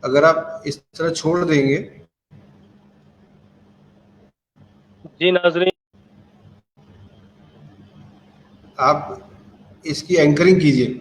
اگر آپ اس طرح چھوڑ دیں گے. جی ناظرین آپ اس کی اینکرنگ کیجیے.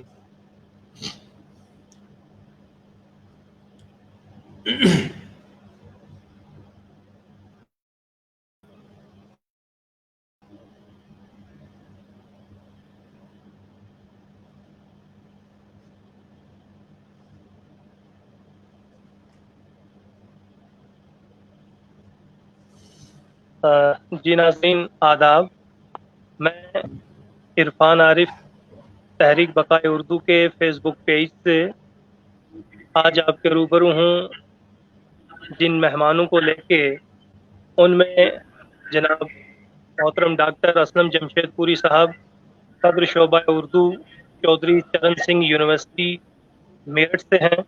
جی ناظرین آداب. میں عرفان عارف تحریک بقائے اردو کے فیس بک پیج سے آج آپ کے روبرو ہوں جن مہمانوں کو لے کے. ان میں جناب محترم ڈاکٹر اسلم جمشید پوری صاحب صدر شعبہ اردو چودھری چرن سنگھ یونیورسٹی میرٹھ سے ہیں.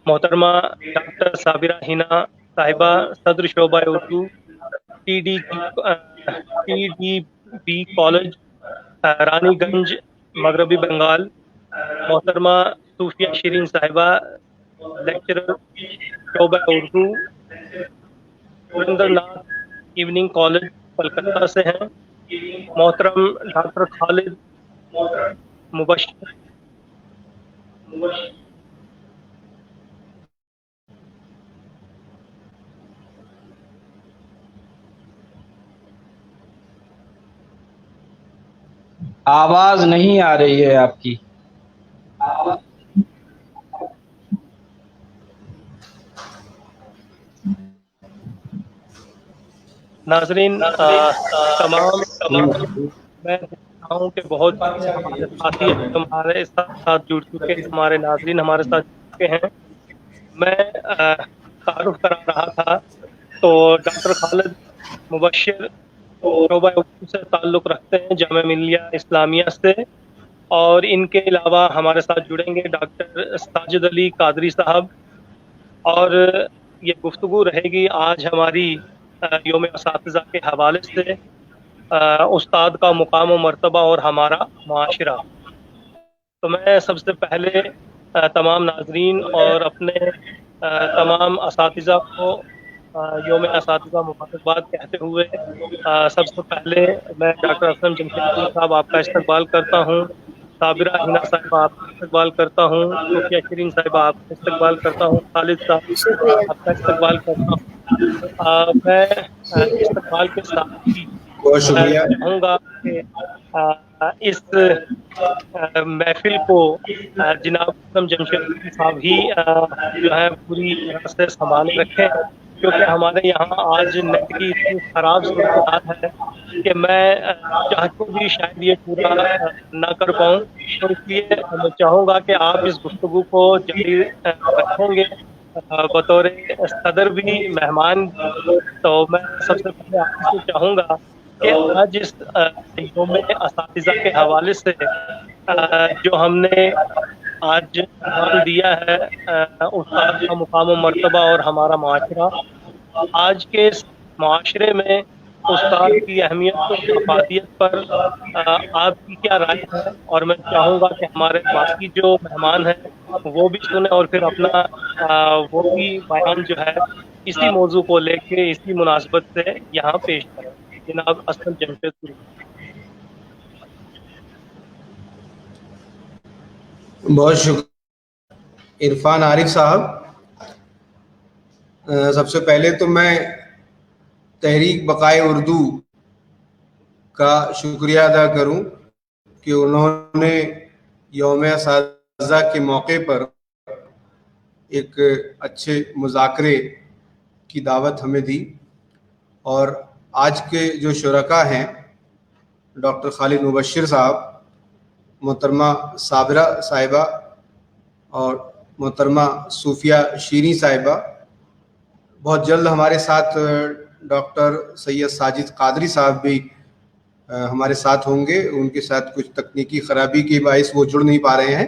محترمہ ڈاکٹر صابرہ ہنا صاحبہ صدر شعبہ Urdu T D B college Raniganj مغربی بنگال. محترمہ صوفیہ شیرین صاحبہ لیکچرر شعبہ اردو سریندر ناتھ ایوننگ کالج کلکتہ سے ہیں. محترم ڈاکٹر خالد مبشر آواز نہیں آ رہی ہے آپ کی. ناظرین تمام میں دیکھتا ہوں کہ بہت ہمارے ساتھی ہمارے ساتھ جڑ چکے ہیں، ہمارے ناظرین ہمارے ساتھ جڑ چکے ہیں. میں تعارف کرا رہا تھا تو ڈاکٹر خالد مبشر شعبہ اردو سے تعلق رکھتے ہیں جامعہ ملیہ اسلامیہ سے، اور ان کے علاوہ ہمارے ساتھ جڑیں گے ڈاکٹر ساجد علی قادری صاحب. اور یہ گفتگو رہے گی آج ہماری یوم اساتذہ کے حوالے سے، استاد کا مقام و مرتبہ اور ہمارا معاشرہ. تو میں سب سے پہلے تمام ناظرین اور اپنے تمام اساتذہ کو یوم اساتذہ مبارکباد کہتے ہوئے سب سے پہلے میں ڈاکٹر اسلم جمشید پوری صاحب آپ کا استقبال کرتا ہوں، صابرہ ہنا صاحبہ آپ کا استقبال کرتا ہوں، صوفیہ شیرین صاحبہ آپ کا استقبال کرتا ہوں، خالد صاحب آپ کا استقبال کرتا ہوں. میں استقبال کے ساتھ ہی بہت شکریہ. چاہوں گا کہ اس محفل کو جناب اسلم جمشید پوری صاحب ہی جو ہے پوری طرح سے سنبھالے رکھیں، کیونکہ ہمارے یہاں آج نیٹ کی اتنی خراب صورتحال ہے کہ میں چاہ کے بھی شاید یہ پورا نہ کر پاؤں. تو اس لیے میں چاہوں گا کہ آپ اس گفتگو کو جاری رکھیں گے بطور صدر بھی مہمان. تو میں سب سے پہلے آپ سے چاہوں گا کہ آج اس یوم اساتذہ کے حوالے سے جو ہم نے آج عنوان دیا ہے استاد کا مقام و مرتبہ اور ہمارا معاشرہ، آج کے اس معاشرے میں استاد کی اہمیت اور افادیت پر آپ کی کیا رائے ہے. اور میں چاہوں گا کہ ہمارے باقی جو مہمان ہیں وہ بھی سنیں اور پھر اپنا وہ بھی بیان جو ہے اسی موضوع کو لے کے اسی مناسبت سے یہاں پیش کریں. جناب اسلم جمشید پوری. بہت شکریہ عرفان عارف صاحب. سب سے پہلے تو میں تحریک بقائے اردو کا شکریہ ادا کروں کہ انہوں نے یوم اساتذہ کے موقع پر ایک اچھے مذاکرے کی دعوت ہمیں دی. اور آج کے جو شرکاء ہیں ڈاکٹر خالد مبشر صاحب، محترمہ صابرہ صاحبہ اور محترمہ صوفیہ شیرین صاحبہ، بہت جلد ہمارے ساتھ ڈاکٹر سید ساجد قادری صاحب بھی ہمارے ساتھ ہوں گے. ان کے ساتھ کچھ تکنیکی خرابی کے باعث وہ جڑ نہیں پا رہے ہیں.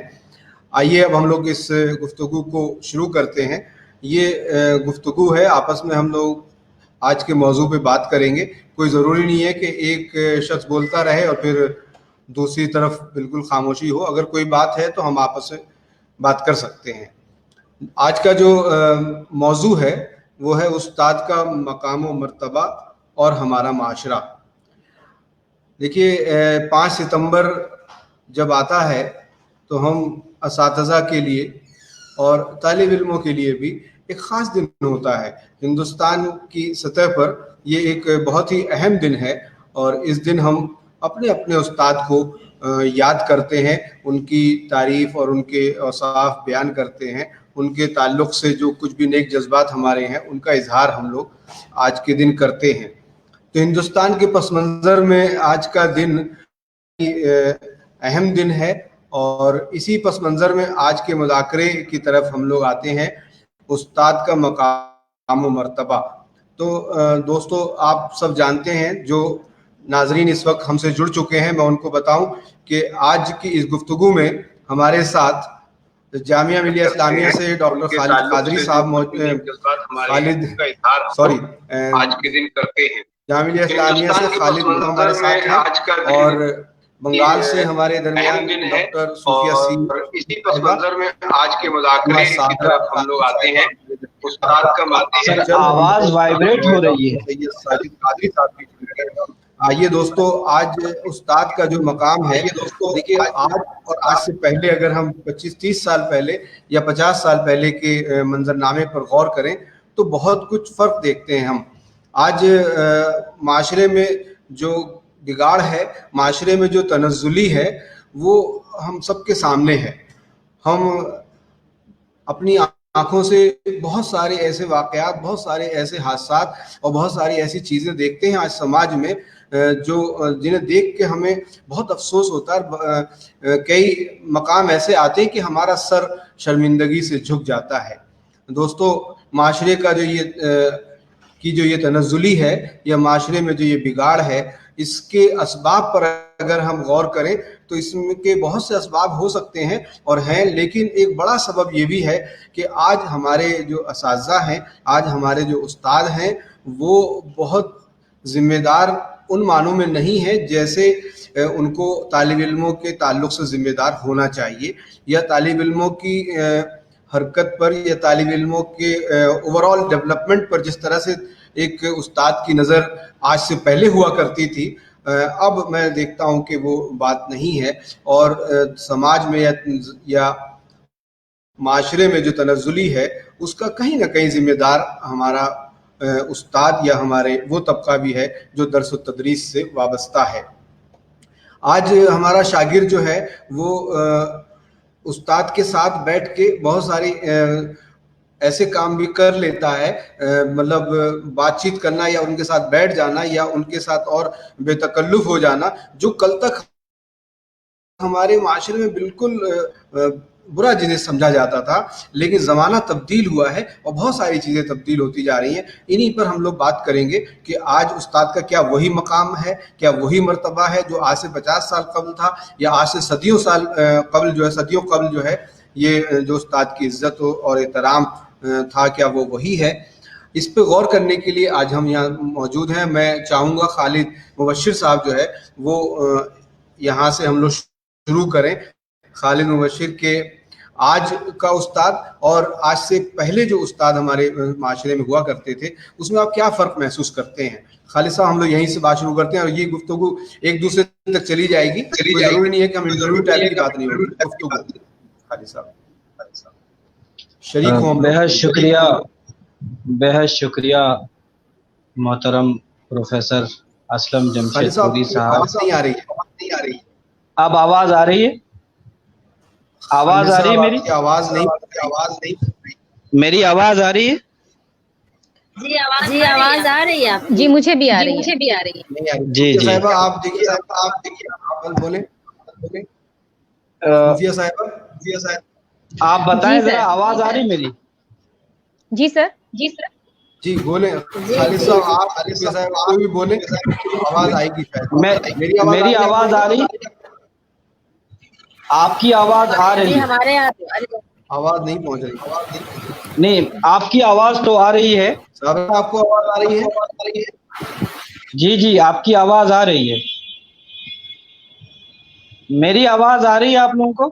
آئیے اب ہم لوگ اس گفتگو کو شروع کرتے ہیں. یہ گفتگو ہے آپس میں ہم لوگ آج کے موضوع پہ بات کریں گے. کوئی ضروری نہیں ہے کہ ایک شخص بولتا رہے اور پھر دوسری طرف بالکل خاموشی ہو. اگر کوئی بات ہے تو ہم آپس میں بات کر سکتے ہیں. آج کا جو موضوع ہے وہ ہے استاد کا مقام و مرتبہ اور ہمارا معاشرہ. دیکھیے 5 ستمبر جب آتا ہے تو ہم اساتذہ کے لیے اور طالب علموں کے لیے بھی ایک خاص دن ہوتا ہے. ہندوستان کی سطح پر یہ ایک بہت ہی اہم دن ہے اور اس دن ہم اپنے اپنے استاد کو یاد کرتے ہیں, ان کی تعریف اور ان کے اوصاف بیان کرتے ہیں, ان کے تعلق سے جو کچھ بھی نیک جذبات ہمارے ہیں ان کا اظہار ہم لوگ آج کے دن کرتے ہیں. تو ہندوستان کے پس منظر میں آج کا دن اہم دن ہے اور اسی پس منظر میں آج کے مذاکرے کی طرف ہم لوگ آتے ہیں, استاد کا مقام و مرتبہ. تو دوستو آپ سب جانتے ہیں, جو ناظرین اس وقت ہم سے جڑ چکے ہیں میں ان کو بتاؤں کہ آج کی اس گفتگو میں ہمارے ساتھ جامعہ ملیہ اسلامیہ سے ڈاکٹر خالد قادری صاحب آج کے دن کرتے ہیں. جامعہ ملیہ اسلامیہ سے خالد ہمارے ساتھ ہیں اور بنگال سے ہمارے درمیان ڈاکٹر صوفیہ سی. اسی پس منظر میں آج کے مذاکرے کی طرف ہم لوگ آتے ہیں. استاد کا آواز وائبریٹ ہو رہی ہے. آئیے دوستو, آج استاد کا جو مقام ہے, دیکھیے آج اور آج سے پہلے اگر ہم 25-30 سال پہلے یا 50 سال پہلے کے منظرنامے پر غور کریں تو بہت کچھ فرق دیکھتے ہیں ہم. آج معاشرے میں جو بگاڑ ہے, معاشرے میں جو تنزلی ہے, وہ ہم سب کے سامنے ہے. ہم اپنی آنکھوں سے بہت سارے ایسے واقعات, بہت سارے ایسے حادثات اور بہت ساری ایسی چیزیں دیکھتے ہیں آج سماج میں جو جنہیں دیکھ کے ہمیں بہت افسوس ہوتا ہے. کئی مقام ایسے آتے ہیں کہ ہمارا سر شرمندگی سے جھک جاتا ہے. دوستو معاشرے کا جو یہ تنزلی ہے یا معاشرے میں جو یہ بگاڑ ہے, اس کے اسباب پر اگر ہم غور کریں تو اس میں کے بہت سے اسباب ہو سکتے ہیں اور ہیں, لیکن ایک بڑا سبب یہ بھی ہے کہ آج ہمارے جو اساتذہ ہیں, آج ہمارے جو استاد ہیں, وہ بہت ذمہ دار ان معنوں میں نہیں ہے جیسے ان کو طالب علموں کے تعلق سے ذمہ دار ہونا چاہیے, یا طالب علموں کی حرکت پر یا طالب علموں کے اوور آل ڈیولپمنٹ پر جس طرح سے ایک استاد کی نظر آج سے پہلے ہوا کرتی تھی, اب میں دیکھتا ہوں کہ وہ بات نہیں ہے. اور سماج میں یا معاشرے میں جو تنزلی ہے اس کا کہیں نہ کہیں ذمہ دار ہمارا استاد یا ہمارے وہ طبقہ بھی ہے جو درس و تدریس سے وابستہ ہے. آج ہمارا شاگرد جو ہے وہ استاد کے ساتھ بیٹھ کے بہت ساری ایسے کام بھی کر لیتا ہے, مطلب بات چیت کرنا یا ان کے ساتھ بیٹھ جانا یا ان کے ساتھ اور بے تکلف ہو جانا, جو کل تک ہمارے معاشرے میں بالکل برا جنہیں سمجھا جاتا تھا. لیکن زمانہ تبدیل ہوا ہے اور بہت ساری چیزیں تبدیل ہوتی جا رہی ہیں. انہی پر ہم لوگ بات کریں گے کہ آج استاد کا کیا وہی مقام ہے, کیا وہی مرتبہ ہے جو آج سے 50 سال قبل تھا, یا آج سے صدیوں قبل جو ہے یہ جو استاد کی عزت اور احترام تھا, کیا وہ وہی ہے. اس پہ غور کرنے کے لیے آج ہم یہاں موجود ہیں. میں چاہوں گا خالد مبشر صاحب جو ہے وہ یہاں سے ہم لوگ شروع کریں. خالد مبشر کے آج کا استاد اور آج سے پہلے جو استاد ہمارے معاشرے میں ہوا کرتے تھے, اس میں آپ کیا فرق محسوس کرتے ہیں؟ خالد صاحب ہم لوگ یہیں سے بات شروع کرتے ہیں اور یہ گفتگو ایک دوسرے تک چلی جائے گی. کوئی ضروری نہیں ہے کہ ہم انٹرویو ٹائپ کی بات نہیں ہوگی, گفتگو. خالد صاحب شریک ہوں. بہت شکریہ محترم پروفیسر اسلم جمشید پوری صاحب. نہیں آ رہی. اب آواز آ رہی ہے؟ آواز آ رہی ہے میری؟ آواز نہیں. میری آواز آ رہی ہے؟ جی آواز آ رہی ہے آپ. جی مجھے بھی آ رہی ہے. جی صاحبہ آپ دیکھیے, آپ بولیں. صوفیہ صاحبہ آپ بتائیں ذرا, آواز آ رہی میری؟ جی سر. جی بولیں. خالد صاحب آپ کوئی بھی بولیں, آواز آئے گی شاید. میری آواز آ رہی؟ آپ کی آواز آ رہی ہے؟ ہمارے یہاں آواز نہیں پہنچ رہی. نہیں, آپ کی آواز تو آ رہی ہے. صاحب آپ کو آواز آ رہی ہے؟ جی آپ کی آواز آ رہی ہے. میری آواز آ رہی ہے آپ لوگوں کو؟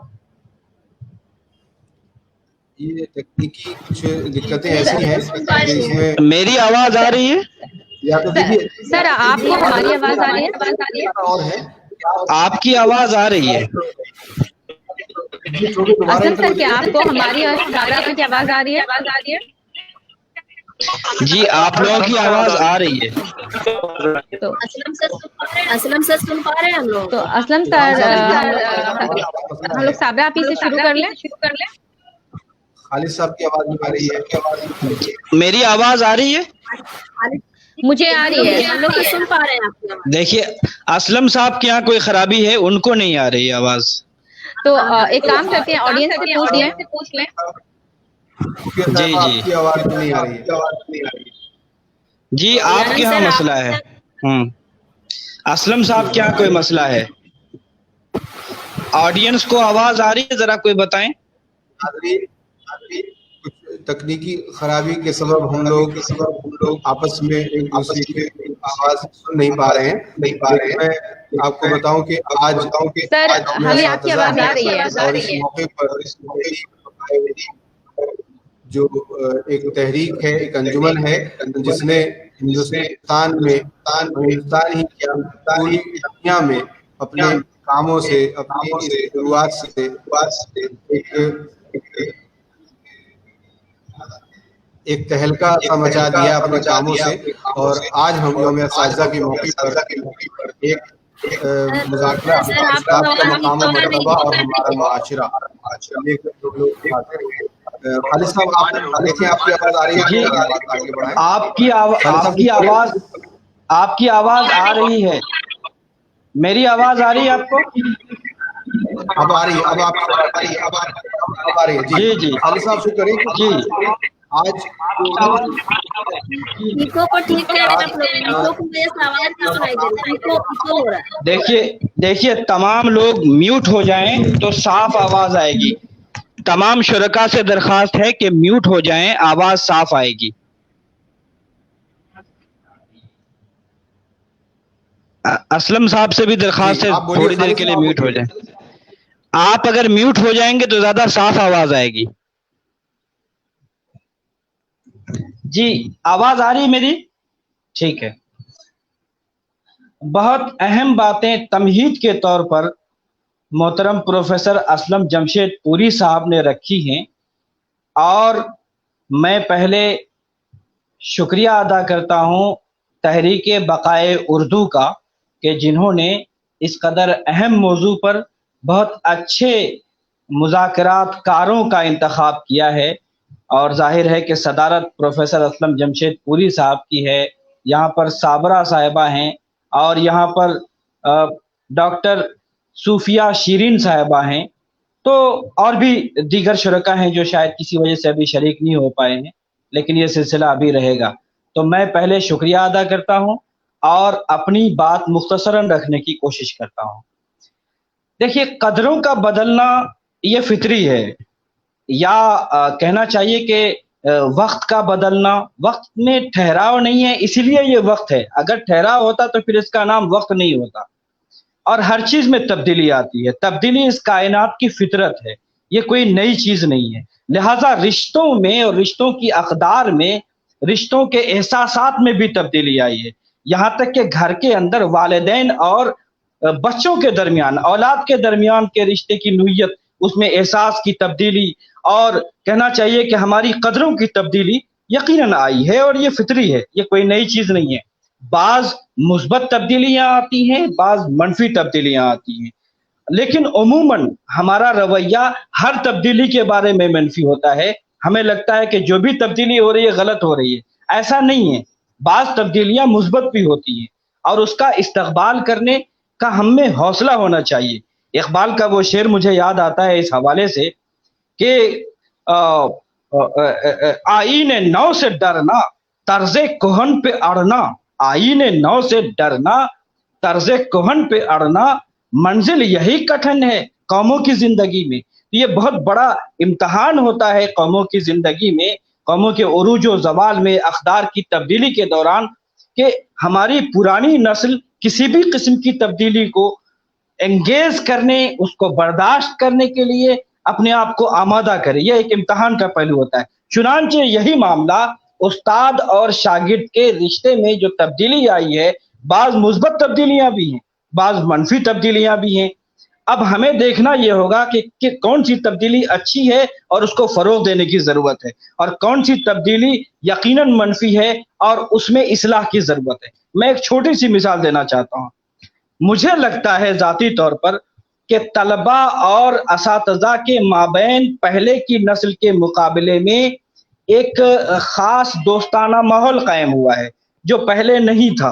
یہ تکنیکی کچھ دقتیں ایسی ہیں کہ اس میں میری آواز آ رہی ہے؟ یا تو دیکھیے سر آپ کو ہماری آواز آ رہی ہے؟ اور ہے آپ کی آواز آ رہی ہے؟ اسلم سر کیا آپ کو ہماری اور صابرہ کی آواز آ رہی ہے؟ جی آپ لوگوں کی آواز آ رہی ہے. تو اسلم سر سن پا رہے ہیں ہم لوگ. تو اسلم سر ہم لوگ صابرہ آپ ہی سے شروع کر لیں. خالد صاحب کی آواز نہیں آ رہی ہے. میری آواز آ رہی ہے؟ مجھے آ رہی ہے. ہم لوگ تو سن پا رہے ہیں آپ کی آواز. دیکھیے اسلم صاحب کے یہاں کوئی خرابی ہے، ان کو نہیں آ رہی آواز. تو ایک کام کرتے ہیں آڈینس سے پوچھ لیں. جی جی آپ کی آواز نہیں آ رہی ہے. جی آپ کے یہاں مسئلہ ہے. اسلم صاحب کے یہاں کوئی مسئلہ ہے. آڈینس کو آواز آ رہی ہے؟ ذرا کوئی بتائیں. ناظرین کچھ تکنیکی خرابی کے سبب ہم لوگ آپس میں ایک دوسرے کی آواز سن نہیں پا رہے ہیں. لیکن میں آپ کو بتاؤں کہ آج سر ہمیں آپ کی آواز آ رہی ہے. اور اس موقع پر جو ایک تحریک ہے، ایک انجمن ہے جس نے ہندوستان ہی کیا پوری دنیا میں اپنے کاموں سے، اپنی شروعات سے ایک تہلکہ سا مچا دیا اپنے کاموں سے. اور آج ہم یوم اساتذہ کے موقع پر ایک مذاکرہ اسلاف کا مقام و مرتبہ اور ہمارا معاشرہ لے کر جو لوگ حاضر ہیں. خالد صاحب آپ دیکھیں آپ کی آواز آ رہی ہے. آگے بڑھائیں. آپ کی آواز آ رہی ہے. میری آواز آ رہی ہے آپ کو؟ اب آ رہی ہے. اب آپ آ رہی ہے. جی جی خالد صاحب شکر کریں. جی آج ایکو کو ٹھیک کریں آپ لوگ. ایکو کی وجہ سے آواز نہیں سنائی دے رہا ہے. ایکو ہو رہا ہے. دیکھیے تمام لوگ میوٹ ہو جائیں تو صاف آواز آئے گی. تمام شرکا سے درخواست ہے کہ میوٹ ہو جائیں، آواز صاف آئے گی. اسلم صاحب سے بھی درخواست ہے تھوڑی دیر کے لیے میوٹ ہو جائیں. آپ اگر میوٹ ہو جائیں گے تو زیادہ صاف آواز آئے گی. جی آواز آ رہی ہے میری؟ ٹھیک ہے. بہت اہم باتیں تمہید کے طور پر محترم پروفیسر اسلم جمشید پوری صاحب نے رکھی ہیں، اور میں پہلے شکریہ ادا کرتا ہوں تحریک بقائے اردو کا کہ جنہوں نے اس قدر اہم موضوع پر بہت اچھے مذاکرات کاروں کا انتخاب کیا ہے. اور ظاہر ہے کہ صدارت پروفیسر اسلم جمشید پوری صاحب کی ہے. یہاں پر صابرہ صاحبہ ہیں، اور یہاں پر ڈاکٹر صوفیہ شیرین صاحبہ ہیں. تو اور بھی دیگر شرکا ہیں جو شاید کسی وجہ سے ابھی شریک نہیں ہو پائے ہیں، لیکن یہ سلسلہ ابھی رہے گا. تو میں پہلے شکریہ ادا کرتا ہوں اور اپنی بات مختصراً رکھنے کی کوشش کرتا ہوں. دیکھیے قدروں کا بدلنا یہ فطری ہے، یا کہنا چاہیے کہ وقت کا بدلنا. وقت میں ٹھہراؤ نہیں ہے، اسی لیے یہ وقت ہے. اگر ٹھہراؤ ہوتا تو پھر اس کا نام وقت نہیں ہوتا. اور ہر چیز میں تبدیلی آتی ہے. تبدیلی اس کائنات کی فطرت ہے، یہ کوئی نئی چیز نہیں ہے. لہٰذا رشتوں میں اور رشتوں کی اقدار میں، رشتوں کے احساسات میں بھی تبدیلی آئی ہے. یہاں تک کہ گھر کے اندر والدین اور بچوں کے درمیان، اولاد کے درمیان کے رشتے کی نوعیت، اس میں احساس کی تبدیلی اور کہنا چاہیے کہ ہماری قدروں کی تبدیلی یقیناً آئی ہے، اور یہ فطری ہے، یہ کوئی نئی چیز نہیں ہے. بعض مثبت تبدیلیاں آتی ہیں، بعض منفی تبدیلیاں آتی ہیں، لیکن عموماً ہمارا رویہ ہر تبدیلی کے بارے میں منفی ہوتا ہے. ہمیں لگتا ہے کہ جو بھی تبدیلی ہو رہی ہے غلط ہو رہی ہے. ایسا نہیں ہے. بعض تبدیلیاں مثبت بھی ہوتی ہیں، اور اس کا استقبال کرنے کا ہم میں حوصلہ ہونا چاہیے. اقبال کا وہ شعر مجھے یاد آتا ہے اس حوالے سے کہ آئین نو سے ڈرنا، طرز کہن پہ اڑنا. آئین نو سے ڈرنا، طرز کہن پہ اڑنا، منزل یہی کٹھن ہے قوموں کی زندگی میں. یہ بہت بڑا امتحان ہوتا ہے قوموں کی زندگی میں، قوموں کے عروج و زوال میں، اقدار کی تبدیلی کے دوران، کہ ہماری پرانی نسل کسی بھی قسم کی تبدیلی کو انگیز کرنے، اس کو برداشت کرنے کے لیے अपने आप को आमादा करे, यह एक इम्तिहान का पहलू होता है। चुनांचे यही मामला उस्ताद और शागिर्द के रिश्ते में जो तब्दीली आई है, बाज मुस्बत तब्दीलियां भी हैं, बाज मनफी तब्दीलियां भी हैं। अब हमें देखना यह होगा कि कौन सी तब्दीली अच्छी है और उसको फरोग देने की जरूरत है, और कौन सी तब्दीली यकीनन मनफी है और उसमें इस्लाह की जरूरत है। मैं एक छोटी सी मिसाल देना चाहता हूँ। मुझे लगता है जाती तौर पर कि तलबा और असातिज़ा के माबैन पहले की नस्ल के मुकाबले में एक खास दोस्ताना माहौल कायम हुआ है जो पहले नहीं था।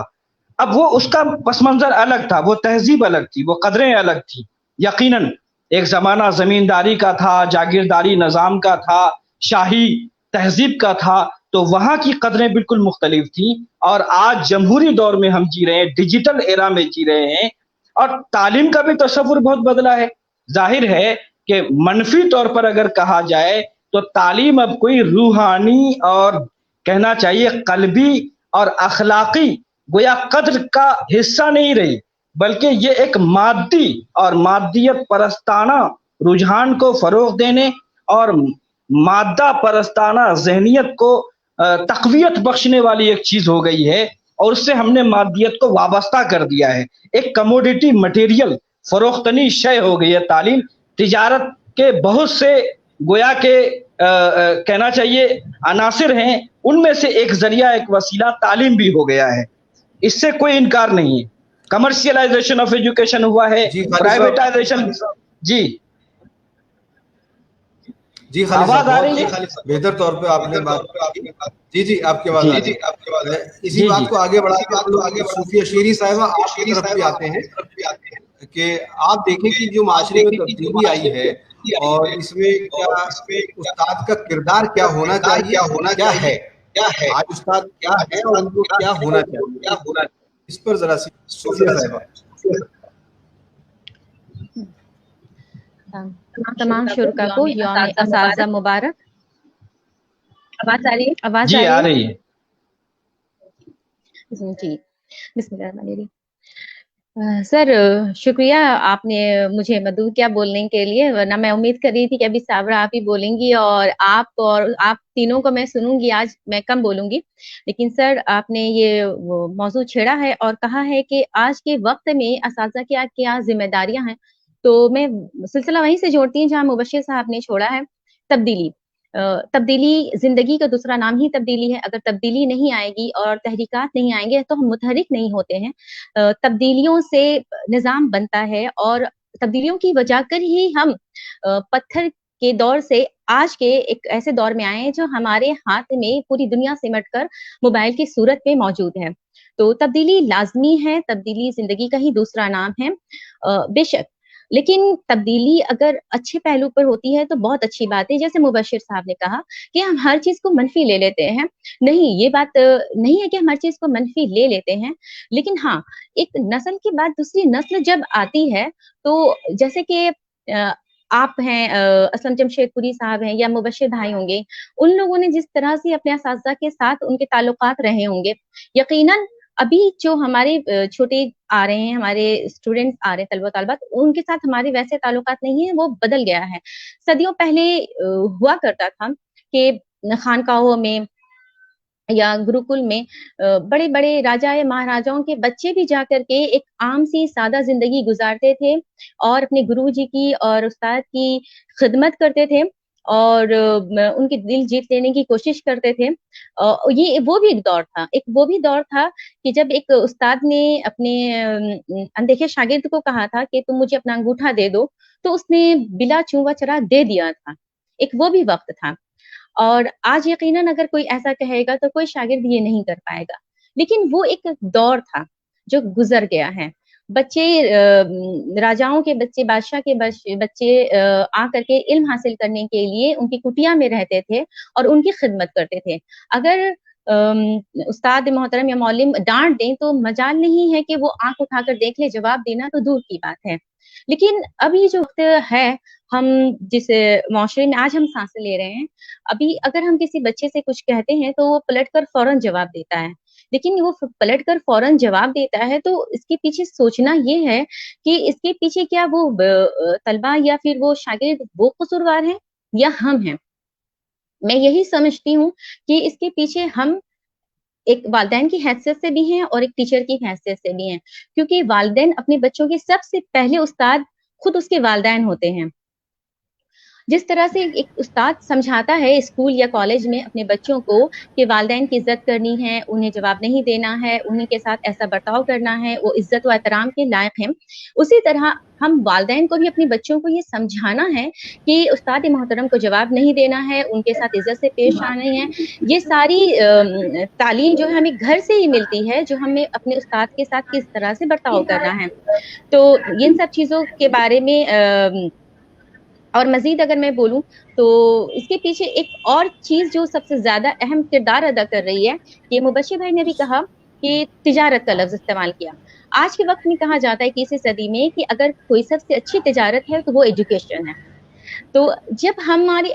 अब वो उसका पस मंजर अलग था, वो तहजीब अलग थी, वो कदरें अलग थी। यकीनन एक ज़माना ज़मींदारी का था, जागीरदारी निज़ाम का था, शाही तहजीब का था, तो वहाँ की कदरें बिल्कुल मुख्तलिफ थी। और आज जमहूरी दौर में हम जी रहे हैं, डिजिटल एरा में जी रहे हैं, और तालीम का भी तसव्वुर बहुत बदला है। जाहिर है कि मनफी तौर पर अगर कहा जाए तो तालीम अब कोई रूहानी और कहना चाहिए कल्बी और अखलाकी गोया कद्र का हिस्सा नहीं रही, बल्कि ये एक मादी और मादियत परस्ताना रुझान को फरोग देने और मादा परस्ताना जहनियत को तकवियत बख्शने वाली एक चीज हो गई है, और उससे हमने मादियत को वाबस्ता कर दिया है। एक कमोडिटी मटेरियल फरोख्तनी शय हो गई है तालीम। तिजारत के बहुत से गोया के कहना चाहिए अनासिर हैं, उनमें से एक जरिया, एक वसीला तालीम भी हो गया है, इससे कोई इनकार नहीं है। कमर्शियलाइजेशन ऑफ एजुकेशन हुआ है, प्राइवेटाइजेशन। जी जी आवाज आ रही है? बेहतर तौर पे आपने बात जी जी आपके बात है। इसी बात को आगे बढ़ा के हम लोग आगे सूफिया शेरी साहिबा आपकी तरफ भी आते हैं कि आप देखें कि जो माशरे में तब्दीली आई है और इसमें क्या उस्ताद का किरदार क्या होना चाहिए, क्या है आज उस्ताद क्या है और उनको क्या होना चाहिए, इस पर जरा सी सूफिया साहिबा। तमाम शुरका को यौम असातिज़ा मुबारक। आवाज आ रही है? आवाज जी आ रही है जी। बिस्मिल्लाहिर्रहमानिर्रहीम। सर शुक्रिया आपने मुझे मदद किया बोलने के लिए, वरना मैं उम्मीद कर रही थी कि अभी साबरा आप ही बोलेंगी और आप तीनों को मैं सुनूंगी। आज मैं कम बोलूंगी, लेकिन सर आपने ये मौजू छेड़ा है और कहा है कि आज के वक्त में असातिज़ा की क्या जिम्मेदारियां हैं, तो मैं सिलसिला वहीं से जोड़ती हूँ जहाँ मुबश्शिर साहब ने छोड़ा है। तब्दीली जिंदगी का दूसरा नाम ही तब्दीली है। अगर तब्दीली नहीं आएगी और तहरीकात नहीं आएंगे तो हम मुतहरिक नहीं होते हैं। तब्दीलियों से निज़ाम बनता है और तब्दीलियों की वजह कर ही हम पत्थर के दौर से आज के एक ऐसे दौर में आए हैं जो हमारे हाथ में पूरी दुनिया सिमट कर मोबाइल की सूरत में मौजूद है। तो तब्दीली लाजमी है, तब्दीली जिंदगी का ही दूसरा नाम है बेशक, लेकिन तब्दीली अगर अच्छे पहलू पर होती है तो बहुत अच्छी बात है। जैसे मुबश्शिर साहब ने कहा कि हम हर चीज को मनफी ले लेते हैं, नहीं, ये बात नहीं है कि हम हर चीज को मनफी ले लेते हैं, लेकिन हाँ, एक नस्ल के बाद दूसरी नस्ल जब आती है तो जैसे कि आप हैं असलम जमशेदपुरी साहब हैं या मुबश्शिर भाई होंगे, उन लोगों ने जिस तरह से अपने असातिज़ा के साथ उनके ताल्लुकात रहे होंगे, यकीनन अभी जो हमारे छोटे आ रहे हैं, हमारे स्टूडेंट्स आ रहे हैं, तलबा तलबात, उनके साथ हमारे वैसे ताल्लुकात नहीं है, वो बदल गया है। सदियों पहले हुआ करता था कि खानकाहों में या गुरुकुल में बड़े बड़े राजा या महाराजाओं के बच्चे भी जाकर के एक आम सी सादा जिंदगी गुजारते थे और अपने गुरुजी की और उस्ताद की खिदमत करते थे और उनके दिल जीत लेने की कोशिश करते थे। ये वो भी एक दौर था कि जब एक उस्ताद ने अपने अनदेखे शागिर्द को कहा था कि तुम मुझे अपना अंगूठा दे दो, तो उसने बिला चूंवा चरा दे दिया था। एक वो भी वक्त था। और आज यकीनन अगर कोई ऐसा कहेगा तो कोई शागिर्द ये नहीं कर पाएगा, लेकिन वो एक दौर था जो गुजर गया है। बच्चे राजाओं के बच्चे, बादशाह के बच्चे आकर के इल्म हासिल करने के लिए उनकी कुटिया में रहते थे और उनकी खिदमत करते थे। अगर उस्ताद मोहतरम या मौलिम डांट दें तो मजाल नहीं है कि वो आंख उठाकर देख ले, जवाब देना तो दूर की बात है। लेकिन अभी जो वक्त है, हम जिस माशरे में आज हम सांसें ले रहे हैं, अभी अगर हम किसी बच्चे से कुछ कहते हैं तो वो पलट कर फौरन जवाब देता है लेकिन वो पलट कर फौरन जवाब देता है, तो इसके पीछे सोचना ये है कि इसके पीछे क्या वो तलबा या फिर वो शागिर्द वो कसूरवार हैं या हम हैं। मैं यही समझती हूँ कि इसके पीछे हम एक वालिदैन की हैसियत से भी हैं और एक टीचर की हैसियत से भी हैं, क्योंकि वालिदैन अपने बच्चों के सबसे पहले उस्ताद खुद उसके वालिदैन होते हैं। जिस तरह से एक उस्ताद समझाता है स्कूल या कॉलेज में अपने बच्चों को कि वालिदैन की इज्जत करनी है, उन्हें जवाब नहीं देना है, उन्हीं के साथ ऐसा बर्ताव करना है, वो इज्जत व एहतराम के लायक हैं, उसी तरह हम वालिदैन को भी अपने बच्चों को ये समझाना है कि उस्ताद मोहतरम को जवाब नहीं देना है, उनके साथ इज्जत से पेश आना है। ये सारी तालीम जो है हमें घर से ही मिलती है, जो हमें अपने उस्ताद के साथ किस तरह से बर्ताव करना है। तो इन सब चीज़ों के बारे में और मज़ीद अगर मैं बोलूँ तो इसके पीछे एक और चीज़ जो सबसे ज़्यादा अहम किरदार अदा कर रही है, कि मुबश्शिर भाई ने भी कहा कि तिजारत का लफ्ज़ इस्तेमाल किया। आज के वक्त में कहा जाता है 21वीं सदी में कि अगर कोई सबसे अच्छी तिजारत है तो वो एजुकेशन है। तो जब हमारी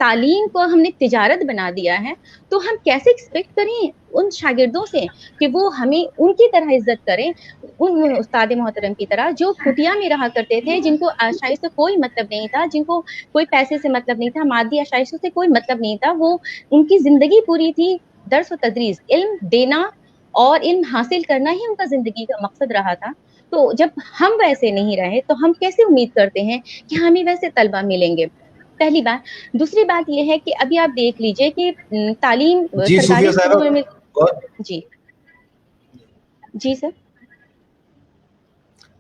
तालीम को हमने तिजारत बना दिया है, तो हम कैसे एक्सपेक्ट करें उन शागिर्दों से कि वो हमें उनकी तरह इज्जत करें, उन उस्ताद मोहतरम की तरह जो कुटिया में रहा करते थे, जिनको आशाइश से कोई मतलब नहीं था, जिनको कोई पैसे से मतलब नहीं था, मादी आशाइशों से कोई मतलब नहीं था। वो उनकी ज़िंदगी पूरी थी दर्स व तदरीस, इल्म देना और इल्म हासिल करना ही उनका ज़िंदगी का मकसद रहा था। तो जब हम वैसे नहीं रहे तो हम कैसे उम्मीद करते हैं कि हमें वैसे तलबा मिलेंगे? पहली बात। दूसरी बात ये है कि अभी आप देख लीजिए कि तालीम सरकारी स्कूलों में जी सर।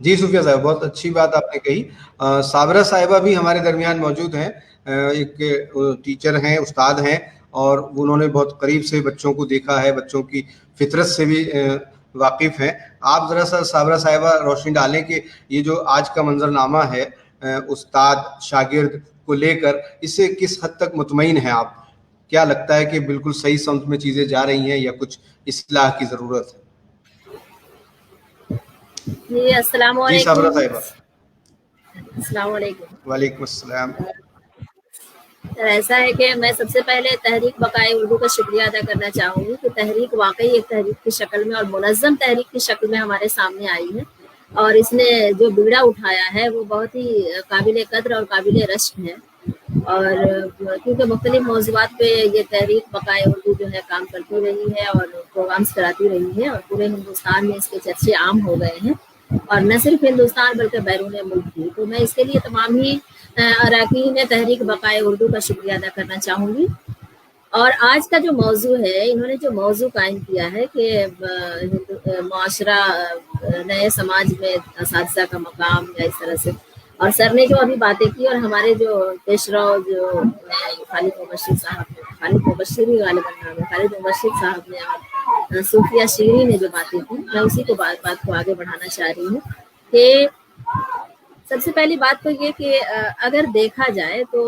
जी सूफिया साहब, बहुत अच्छी बात आपने कही। साबरा साहिबा भी हमारे दरमियान मौजूद हैं, एक टीचर हैं, उस्ताद हैं, और उन्होंने बहुत करीब से बच्चों को देखा है, बच्चों की फितरत से भी वाकिफ हैं। आप जरा सा साबरा साहिबा रोशनी डालें कि ये जो आज का मंजरनामा है उस्ताद शागिर्द को लेकर, इससे किस हद तक मुतमईन हैं आप? क्या लगता है कि बिल्कुल सही समत में चीजें जा रही हैं या कुछ इस्लाह की जरूरत है? जी अस्सलाम वालेकुम। साबरा साहिबा। अस्सलाम वालेकुम। वालेकुम अस्सलाम। ऐसा है कि मैं सबसे पहले तहरीक बकाए उर्दू का शुक्रिया अदा करना चाहूँगी कि तहरीक वाकई एक तहरीक की शक्ल में और मुनज़्ज़म तहरीक की शक्ल में हमारे सामने आई है, और इसने जो बीड़ा उठाया है वो बहुत ही काबिल कद्र और काबिल रश्क है। और क्योंकि मुख्तलिफ मौज़ूआत पे ये तहरीक बकाए उर्दू जो है काम करती रही है और प्रोग्राम्स कराती रही है, और पूरे हिंदुस्तान में इसके चर्चे आम हो गए हैं, और न सिर्फ हिंदुस्तान बल्कि बैरून मुल्क भी। तो मैं इसके लिए तमाम ही अरकान तहरीक बकाए उर्दू का शुक्रिया अदा करना चाहूँगी। और आज का जो मौजू है, इन्होंने जो मौजू कायम किया है कि मुआशरा नए समाज में असातिज़ा का मकाम या इस तरह से, और सर ने जो अभी बातें की और हमारे जो पेशरो जो खालिद मुबश्शिर साहब, खालिद मुबश्शिर ही गालिबन नाम है, खालिद मुबश्शिर साहब ने और सूफिया शीरी ने जो बातें की, मैं उसी को बात को आगे बढ़ाना चाह रही हूँ कि सबसे पहली बात तो ये कि अगर देखा जाए तो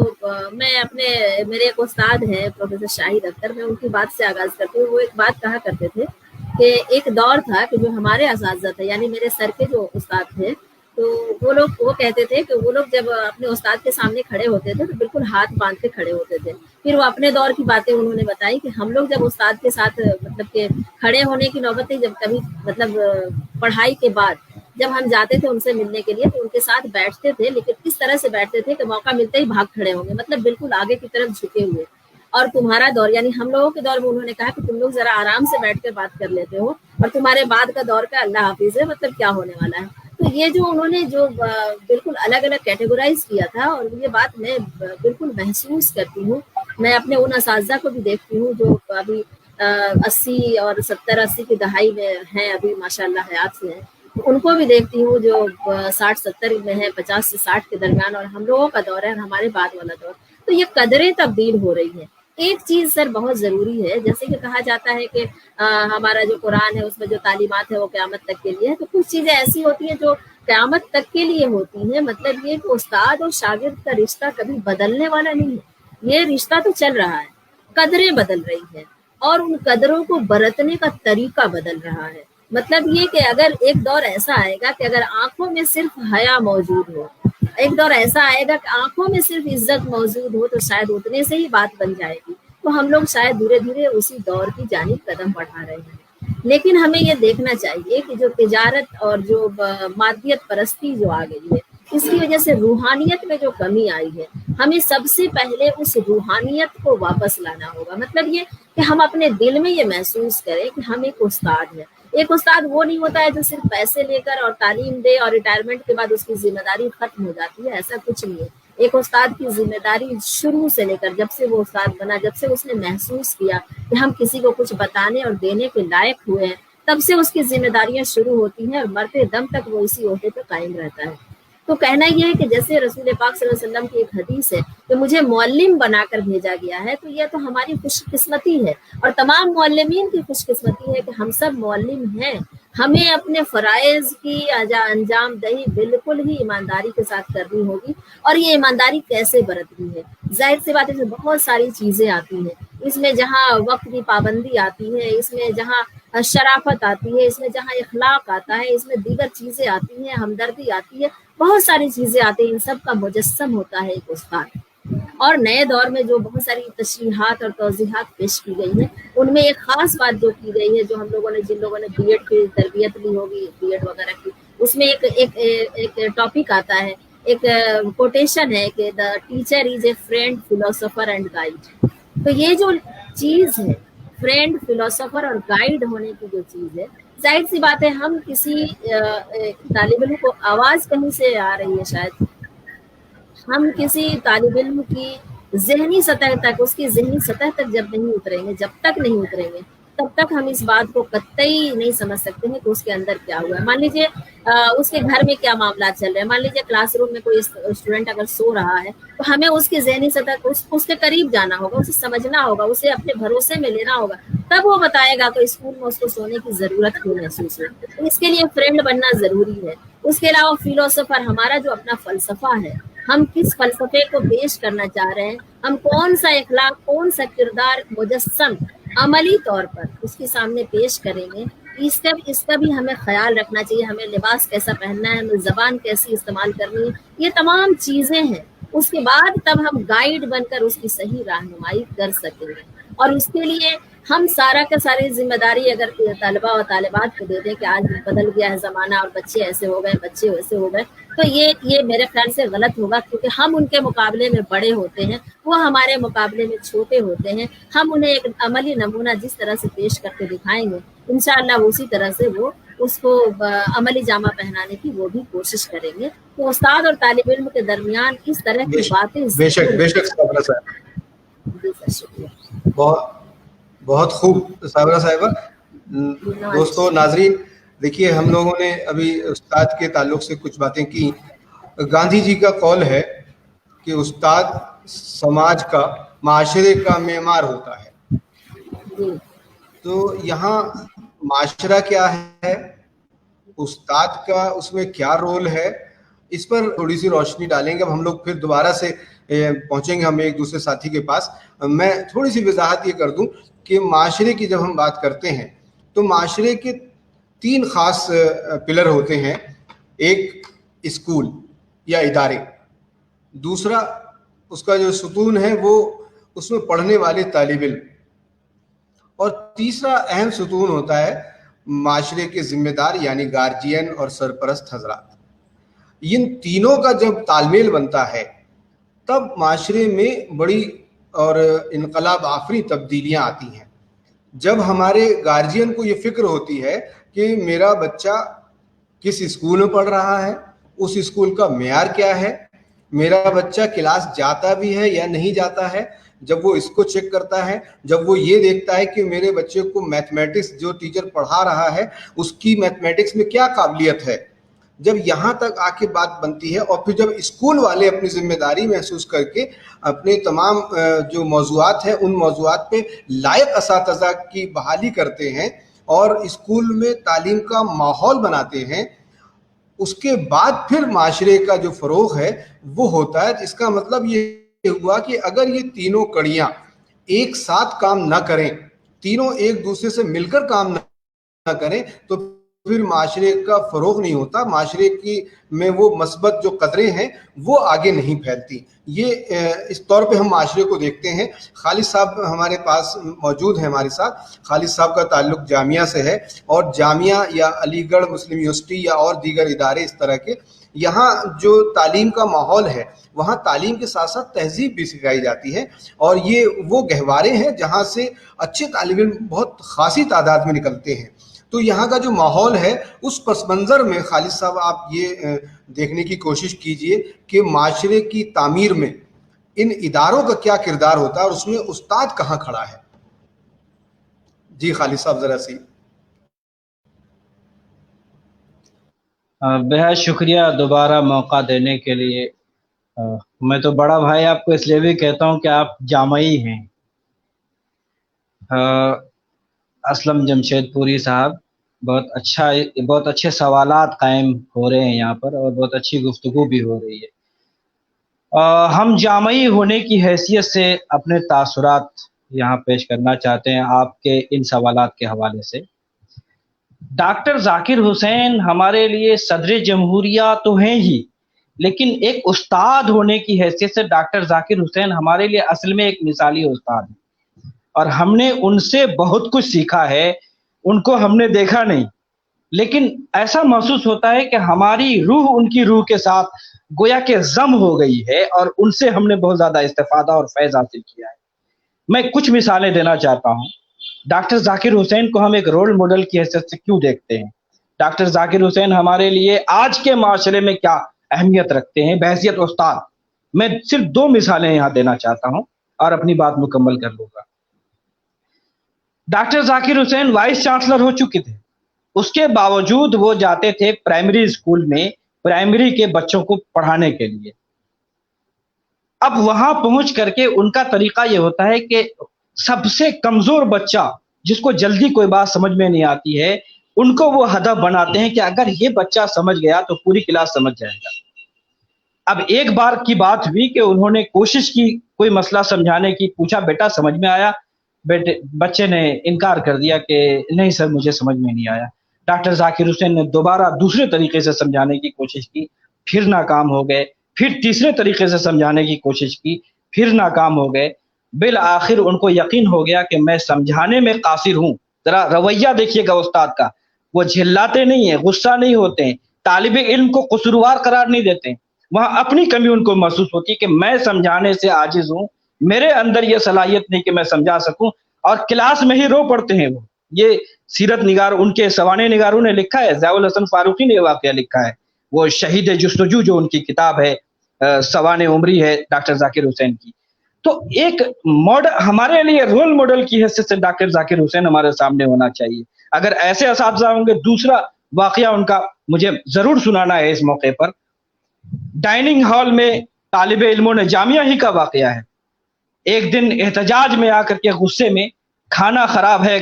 मैं मेरे एक उस्ताद हैं प्रोफेसर शाहिद अख्तर, मैं उनकी बात से आगाज़ करती हूँ। वो एक बात कहा करते थे कि एक दौर था कि जो हमारे असातिज़ा थे, यानी मेरे सर के जो उस्ताद थे, तो वो कहते थे कि वो लोग जब अपने उस्ताद के सामने खड़े होते थे तो बिल्कुल हाथ बांध के खड़े होते थे। फिर वो अपने दौर की बातें उन्होंने बताई कि हम लोग जब उस्ताद के साथ मतलब के खड़े होने की नौबत थी, जब कभी मतलब पढ़ाई के बाद जब हम जाते थे उनसे मिलने के लिए, तो उनके साथ बैठते थे, लेकिन किस तरह से बैठते थे कि मौका मिलते ही भाग खड़े होंगे, मतलब बिल्कुल आगे की तरफ झुके हुए। और तुम्हारा दौर, यानी हम लोगों के दौर में उन्होंने कहा कि तुम लोग जरा आराम से बैठ कर बात कर लेते हो, और तुम्हारे बाद का दौर का अल्लाह हाफिज है, मतलब क्या होने वाला है। तो ये जो उन्होंने जो बिल्कुल अलग अलग कैटेगराइज किया था, और ये बात मैं बिल्कुल महसूस करती हूँ। मैं अपने उन असातिज़ा को भी देखती हूँ जो अभी 80 और 70-80 की दहाई में हैं, अभी माशाल्लाह हयात से हैं, उनको भी देखती हूँ जो 60-70 में है, 50 से 60 के दरमियान, और हम लोगों का दौर है और हमारे बाद वाला दौर। तो ये कदरें तब्दील हो रही है। एक चीज़ सर बहुत ज़रूरी है, जैसे कि कहा जाता है कि हमारा जो कुरान है उसमें जो तालीमात है वो क़यामत तक के लिए है, तो कुछ चीज़ें ऐसी होती हैं जो क़यामत तक के लिए होती हैं। मतलब ये कि उस्ताद और शागिर्द का रिश्ता कभी बदलने वाला नहीं है, ये रिश्ता तो चल रहा है, कदरें बदल रही हैं और उन कदरों को बरतने का तरीका बदल रहा है। मतलब ये कि अगर एक दौर ऐसा आएगा कि अगर आंखों में सिर्फ हया मौजूद हो, एक दौर ऐसा आएगा कि आंखों में सिर्फ इज्जत मौजूद हो, तो शायद उतने से ही बात बन जाएगी। तो हम लोग शायद धीरे धीरे उसी दौर की जानिब कदम बढ़ा रहे हैं। لیکن ہمیں یہ دیکھنا چاہیے کہ جو تجارت اور جو مادیت پرستی جو آ گئی ہے اس کی وجہ سے روحانیت میں جو کمی آئی ہے، ہمیں سب سے پہلے اس روحانیت کو واپس لانا ہوگا۔ مطلب یہ کہ ہم اپنے دل میں یہ محسوس کریں کہ ہم ایک استاد ہے۔ ایک استاد وہ نہیں ہوتا ہے جو صرف پیسے لے کر اور تعلیم دے اور ریٹائرمنٹ کے بعد اس کی ذمہ داری ختم ہو جاتی ہے، ایسا کچھ نہیں ہے۔ ایک استاد کی ذمہ داری شروع سے لے کر جب سے وہ استاد بنا، جب سے اس نے محسوس کیا کہ ہم کسی کو کچھ بتانے اور دینے کے لائق ہوئے ہیں، تب سے اس کی ذمہ داریاں شروع ہوتی ہیں اور مرتے دم تک وہ اسی عہدے پہ قائم رہتا ہے۔ تو کہنا یہ ہے کہ جیسے رسول پاک صلی اللہ علیہ وسلم کی ایک حدیث ہے کہ مجھے معلم بنا کر بھیجا گیا ہے، تو یہ تو ہماری خوش قسمتی ہے اور تمام معلمین کی خوش قسمتی ہے کہ ہم سب معلم ہیں۔ ہمیں اپنے فرائض کی انجام دہی بالکل ہی ایمانداری کے ساتھ کرنی ہوگی، اور یہ ایمانداری کیسے برتنی ہے؟ ظاہر سی بات ہے کہ بہت ساری چیزیں آتی ہیں اس میں، جہاں وقت کی پابندی آتی ہے، اس میں جہاں شرافت آتی ہے، اس میں جہاں اخلاق آتا ہے، اس میں دیگر چیزیں آتی ہیں، ہمدردی آتی ہے، بہت ساری چیزیں آتی ہیں۔ ان سب کا مجسم ہوتا ہے ایک استاد۔ اور نئے دور میں جو بہت ساری تشریحات اور توضیحات پیش کی گئی ہیں، ان میں ایک خاص بات جو کی گئی ہے، جو ہم لوگوں نے جن لوگوں نے بی ایڈ کی تربیت لی ہوگی، بی ایڈ وغیرہ کی، اس میں ایک ٹاپک آتا ہے، ایک کوٹیشن ہے کہ the teacher is a friend, philosopher and guide. تو یہ جو چیز ہے، فرینڈ، فلاسفر اور گائیڈ ہونے کی جو چیز ہے، ظاہر سی بات ہے ہم کسی طالب علم کو، آواز کہیں سے آ رہی ہے شاید، ہم کسی طالب علم کی ذہنی سطح تک، اس کی ذہنی سطح تک جب نہیں اتریں گے، جب تک نہیں اتریں گے، تب تک ہم اس بات کو قطعی نہیں سمجھ سکتے ہیں کہ اس کے اندر کیا ہوا ہے۔ مان لیجیے اس کے گھر میں کیا معاملات چل رہے ہیں، مان لیجیے کلاس روم میں کوئی اسٹوڈنٹ اگر سو رہا ہے، تو ہمیں اس کی ذہنی سطح کو، اس کے قریب جانا ہوگا، اسے سمجھنا ہوگا، اسے اپنے بھروسے میں لینا ہوگا، تب وہ بتائے گا کہ اسکول میں اس کو سونے کی ضرورت کیوں محسوس ہے۔ تو اس کے لیے فرینڈ بننا ضروری ہے۔ اس کے علاوہ فلاسفر، ہمارا جو اپنا فلسفہ ہے، ہم کس فلسفے کو پیش کرنا چاہ رہے ہیں، ہم کون سا اخلاق، کون سا کردار مجسم عملی طور پر اس کے سامنے پیش کریں گے، اس کا بھی ہمیں خیال رکھنا چاہیے۔ ہمیں لباس کیسا پہننا ہے، ہمیں زبان کیسی استعمال کرنی ہے، یہ تمام چیزیں ہیں۔ اس کے بعد تب ہم گائیڈ بن کر اس کی صحیح رہنمائی کر سکیں گے، اور اس کے لیے ہم سارا کا ساری ذمہ داری اگر طلبہ اور طالبات کو دے دیں کہ آج بدل گیا ہے زمانہ اور بچے ایسے ہو گئے، بچے ویسے ہو گئے، تو یہ میرے خیال سے غلط ہوگا، کیونکہ ہم ان کے مقابلے میں بڑے ہوتے ہیں، وہ ہمارے مقابلے میں چھوٹے ہوتے ہیں۔ ہم انہیں ایک عملی نمونہ جس طرح سے پیش کر کے دکھائیں گے، انشاءاللہ اسی طرح سے وہ اس کو عملی جامہ پہنانے کی وہ بھی کوشش کریں گے۔ تو استاد اور طالب علم کے درمیان اس طرح کی باتیں، بے شک صابرہ صاحب، جی سر، شکریہ، بہت خوب صابرہ صاحبہ۔ دوستو، ناظرین، دیکھیے ہم لوگوں نے ابھی استاد کے تعلق سے کچھ باتیں کی۔ گاندھی جی کا قول ہے کہ استاد سماج کا، معاشرے کا معمار ہوتا ہے۔ جی تو یہاں معاشرہ کیا ہے، استاد کا اس میں کیا رول ہے، اس پر تھوڑی سی روشنی ڈالیں گے۔ اب ہم لوگ پھر دوبارہ سے پہنچیں گے ہم ایک دوسرے ساتھی کے پاس۔ میں تھوڑی سی وضاحت یہ کر دوں کہ معاشرے کی جب ہم بات کرتے ہیں تو معاشرے کے 3 خاص پلر ہوتے ہیں۔ ایک اسکول یا ادارے، دوسرا اس کا جو ستون ہے وہ اس میں پڑھنے والے طالب علم، اور تیسرا اہم ستون ہوتا ہے معاشرے کے ذمہ دار یعنی گارجین اور سرپرست حضرات۔ ان تینوں کا جب تال میل بنتا ہے تب معاشرے میں بڑی اور انقلاب آفری تبدیلیاں آتی ہیں۔ جب ہمارے گارجین کو یہ فکر ہوتی ہے کہ میرا بچہ کس اسکول میں پڑھ رہا ہے، اس اسکول کا معیار کیا ہے، میرا بچہ کلاس جاتا بھی ہے یا نہیں جاتا ہے، جب وہ اس کو چیک کرتا ہے، جب وہ یہ دیکھتا ہے کہ میرے بچے کو میتھمیٹکس جو ٹیچر پڑھا رہا ہے اس کی میتھمیٹکس میں کیا قابلیت ہے، جب یہاں تک آ کے بات بنتی ہے، اور پھر جب اسکول والے اپنی ذمہ داری محسوس کر کے اپنے تمام جو موضوعات ہیں ان موضوعات پہ لائق اساتذہ کی بحالی کرتے ہیں اور اسکول میں تعلیم کا ماحول بناتے ہیں، اس کے بعد پھر معاشرے کا جو فروغ ہے وہ ہوتا ہے۔ اس کا مطلب یہ ہوا کہ اگر یہ تینوں کڑیاں ایک ساتھ کام نہ کریں، تینوں ایک دوسرے سے مل کر کام نہ کریں، تو پھر معاشرے کا فروغ نہیں ہوتا, معاشرے کی میں وہ مثبت جو قدریں ہیں وہ آگے نہیں پھیلتی. یہ اس طور پہ ہم معاشرے کو دیکھتے ہیں. خالد صاحب ہمارے پاس موجود ہیں ہمارے ساتھ. خالد صاحب کا تعلق جامعہ سے ہے, اور جامعہ یا علی گڑھ مسلم یونیورسٹی یا اور دیگر ادارے اس طرح کے, یہاں جو تعلیم کا ماحول ہے وہاں تعلیم کے ساتھ ساتھ تہذیب بھی سکھائی جاتی ہے, اور یہ وہ گہوارے ہیں جہاں سے اچھے طالب علم بہت خاصی تعداد میں نکلتے ہیں. تو یہاں کا جو ماحول ہے اس پس منظر میں خالد صاحب آپ یہ دیکھنے کی کوشش کیجئے کہ معاشرے کی تعمیر میں ان اداروں کا کیا کردار ہوتا ہے اور اس میں استاد کہاں کھڑا ہے. جی خالد صاحب ذرا سی. بہت شکریہ دوبارہ موقع دینے کے لیے. میں تو بڑا بھائی آپ کو اس لیے بھی کہتا ہوں کہ آپ جامعی ہیں. اسلم جمشید پوری صاحب, بہت اچھے سوالات قائم ہو رہے ہیں یہاں پر, اور بہت اچھی گفتگو بھی ہو رہی ہے. ہم جامعی ہونے کی حیثیت سے اپنے تاثرات یہاں پیش کرنا چاہتے ہیں آپ کے ان سوالات کے حوالے سے. ڈاکٹر ذاکر حسین ہمارے لیے صدر جمہوریہ تو ہیں ہی, لیکن ایک استاد ہونے کی حیثیت سے ڈاکٹر ذاکر حسین ہمارے لیے اصل میں ایک مثالی استاد ہیں, اور ہم نے ان سے بہت کچھ سیکھا ہے. ان کو ہم نے دیکھا نہیں, لیکن ایسا محسوس ہوتا ہے کہ ہماری روح ان کی روح کے ساتھ گویا کہ ضم ہو گئی ہے, اور ان سے ہم نے بہت زیادہ استفادہ اور فیض حاصل کیا ہے. میں کچھ مثالیں دینا چاہتا ہوں. ڈاکٹر ذاکر حسین کو ہم ایک رول ماڈل کی حیثیت سے کیوں دیکھتے ہیں؟ ڈاکٹر ذاکر حسین ہمارے لیے آج کے معاشرے میں کیا اہمیت رکھتے ہیں بحیثیت استاد؟ میں صرف 2 مثالیں یہاں دینا چاہتا ہوں اور اپنی بات مکمل کر لوں گا. ڈاکٹر ذاکر حسین وائس چانسلر ہو چکے تھے, اس کے باوجود وہ جاتے تھے پرائمری اسکول میں پرائمری کے بچوں کو پڑھانے کے لیے. اب وہاں پہنچ کر کے ان کا طریقہ یہ ہوتا ہے کہ سب سے کمزور بچہ جس کو جلدی کوئی بات سمجھ میں نہیں آتی ہے, ان کو وہ ہدف بناتے ہیں کہ اگر یہ بچہ سمجھ گیا تو پوری کلاس سمجھ جائے گا. اب ایک بار کی بات ہوئی کہ انہوں نے کوشش کی کوئی مسئلہ سمجھانے کی, پوچھا بیٹا سمجھ میں آیا؟ بچے نے انکار کر دیا کہ نہیں سر مجھے سمجھ میں نہیں آیا. ڈاکٹر ذاکر حسین نے دوبارہ دوسرے طریقے سے سمجھانے کی کوشش کی, پھر ناکام ہو گئے. پھر تیسرے طریقے سے سمجھانے کی کوشش کی, پھر ناکام ہو گئے. بالآخر ان کو یقین ہو گیا کہ میں سمجھانے میں قاصر ہوں. ذرا رویہ دیکھیے گا استاد کا, وہ جھلاتے نہیں ہیں, غصہ نہیں ہوتے ہیں, طالب علم کو قصوروار قرار نہیں دیتے ہیں. وہاں اپنی کمی ان کو محسوس ہوتی ہے کہ میں سمجھانے سے عاجز ہوں, میرے اندر یہ صلاحیت نہیں کہ میں سمجھا سکوں, اور کلاس میں ہی رو پڑتے ہیں. وہ یہ سیرت نگار ان کے سوانح نگاروں نے لکھا ہے, ضیاء الحسن فاروقی نے یہ واقعہ لکھا ہے. وہ شہید جستجو جو ان کی کتاب ہے, سوانح عمری ہے ڈاکٹر ذاکر حسین کی. تو ایک ماڈل ہمارے لیے رول ماڈل کی حیثیت سے ڈاکٹر ذاکر حسین ہمارے سامنے ہونا چاہیے. اگر ایسے اساتذہ ہوں گے. دوسرا واقعہ ان کا مجھے ضرور سنانا ہے اس موقع پر. ڈائننگ ہال میں طالب علموں نے, جامعہ ہی کا واقعہ ہے, ایک دن احتجاج میں آ کر کے غصے میں کھانا خراب ہے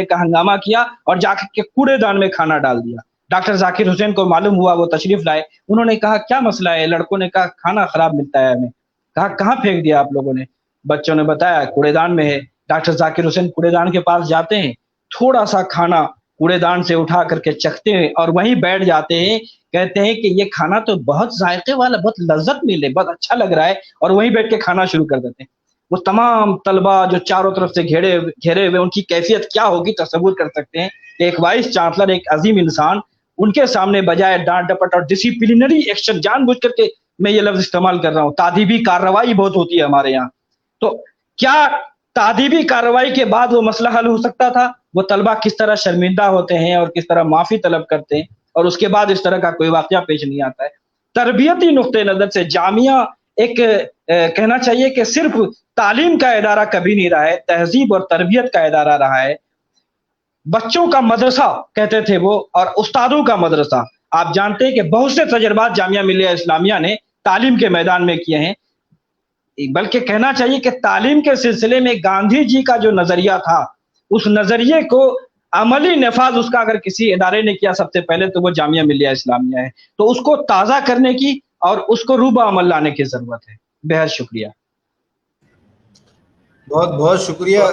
کا ہنگامہ کیا, اور جا کر کے کوڑے دان میں کھانا ڈال دیا. ڈاکٹر ذاکر حسین کو معلوم ہوا, وہ تشریف لائے. انہوں نے کہا کیا مسئلہ ہے؟ لڑکوں نے کہا کھانا خراب ملتا ہے ہمیں. کہا کہاں پھینک دیا آپ لوگوں نے؟ بچوں نے بتایا کوڑے دان میں ہے. ڈاکٹر ذاکر حسین کوڑے دان کے پاس جاتے ہیں, تھوڑا سا کھانا کوڑے دان سے اٹھا کر کے چکھتے ہیں اور وہیں بیٹھ جاتے ہیں. کہتے ہیں کہ یہ کھانا تو بہت ذائقے والا, بہت لذت ملے, بہت اچھا لگ رہا ہے, اور وہیں بیٹھ کے کھانا شروع کر دیتے ہیں. وہ تمام طلبہ جو چاروں طرف سے گھیرے ہوئے, ان کی کیفیت کیا ہوگی تصور کر سکتے ہیں کہ ایک وائس چانسلر, ایک عظیم انسان, ان کے سامنے بجائے ڈانٹ ڈپٹ اور ڈسپلینری ایکشن, جان بوجھ کر کے میں یہ لفظ استعمال کر رہا ہوں, تادیبی کارروائی بہت ہوتی ہے ہمارے یہاں. تو کیا تادیبی کارروائی کے بعد وہ مسئلہ حل ہو سکتا تھا؟ وہ طلبہ کس طرح شرمندہ ہوتے ہیں اور کس طرح معافی طلب کرتے ہیں, اور اس کے بعد اس طرح کا کوئی واقعہ پیش نہیں آتا ہے. تربیتی نقطۂ نظر سے جامعہ ایک کہنا چاہیے کہ صرف تعلیم کا ادارہ کبھی نہیں رہا ہے, تہذیب اور تربیت کا ادارہ رہا ہے. بچوں کا مدرسہ کہتے تھے وہ, اور استادوں کا مدرسہ. آپ جانتے ہیں کہ بہت سے تجربات جامعہ ملیہ اسلامیہ نے تعلیم کے میدان میں کیے ہیں. بلکہ کہنا چاہیے کہ تعلیم کے سلسلے میں گاندھی جی کا جو نظریہ تھا, اس نظریے کو عملی نفاذ اس کا اگر کسی ادارے نے کیا سب سے پہلے تو وہ جامعہ ملیہ اسلامیہ ہے. تو اس کو تازہ کرنے کی اور اس کو روبہ عمل لانے کی ضرورت ہے. بہت شکریہ. बहुत बहुत शुक्रिया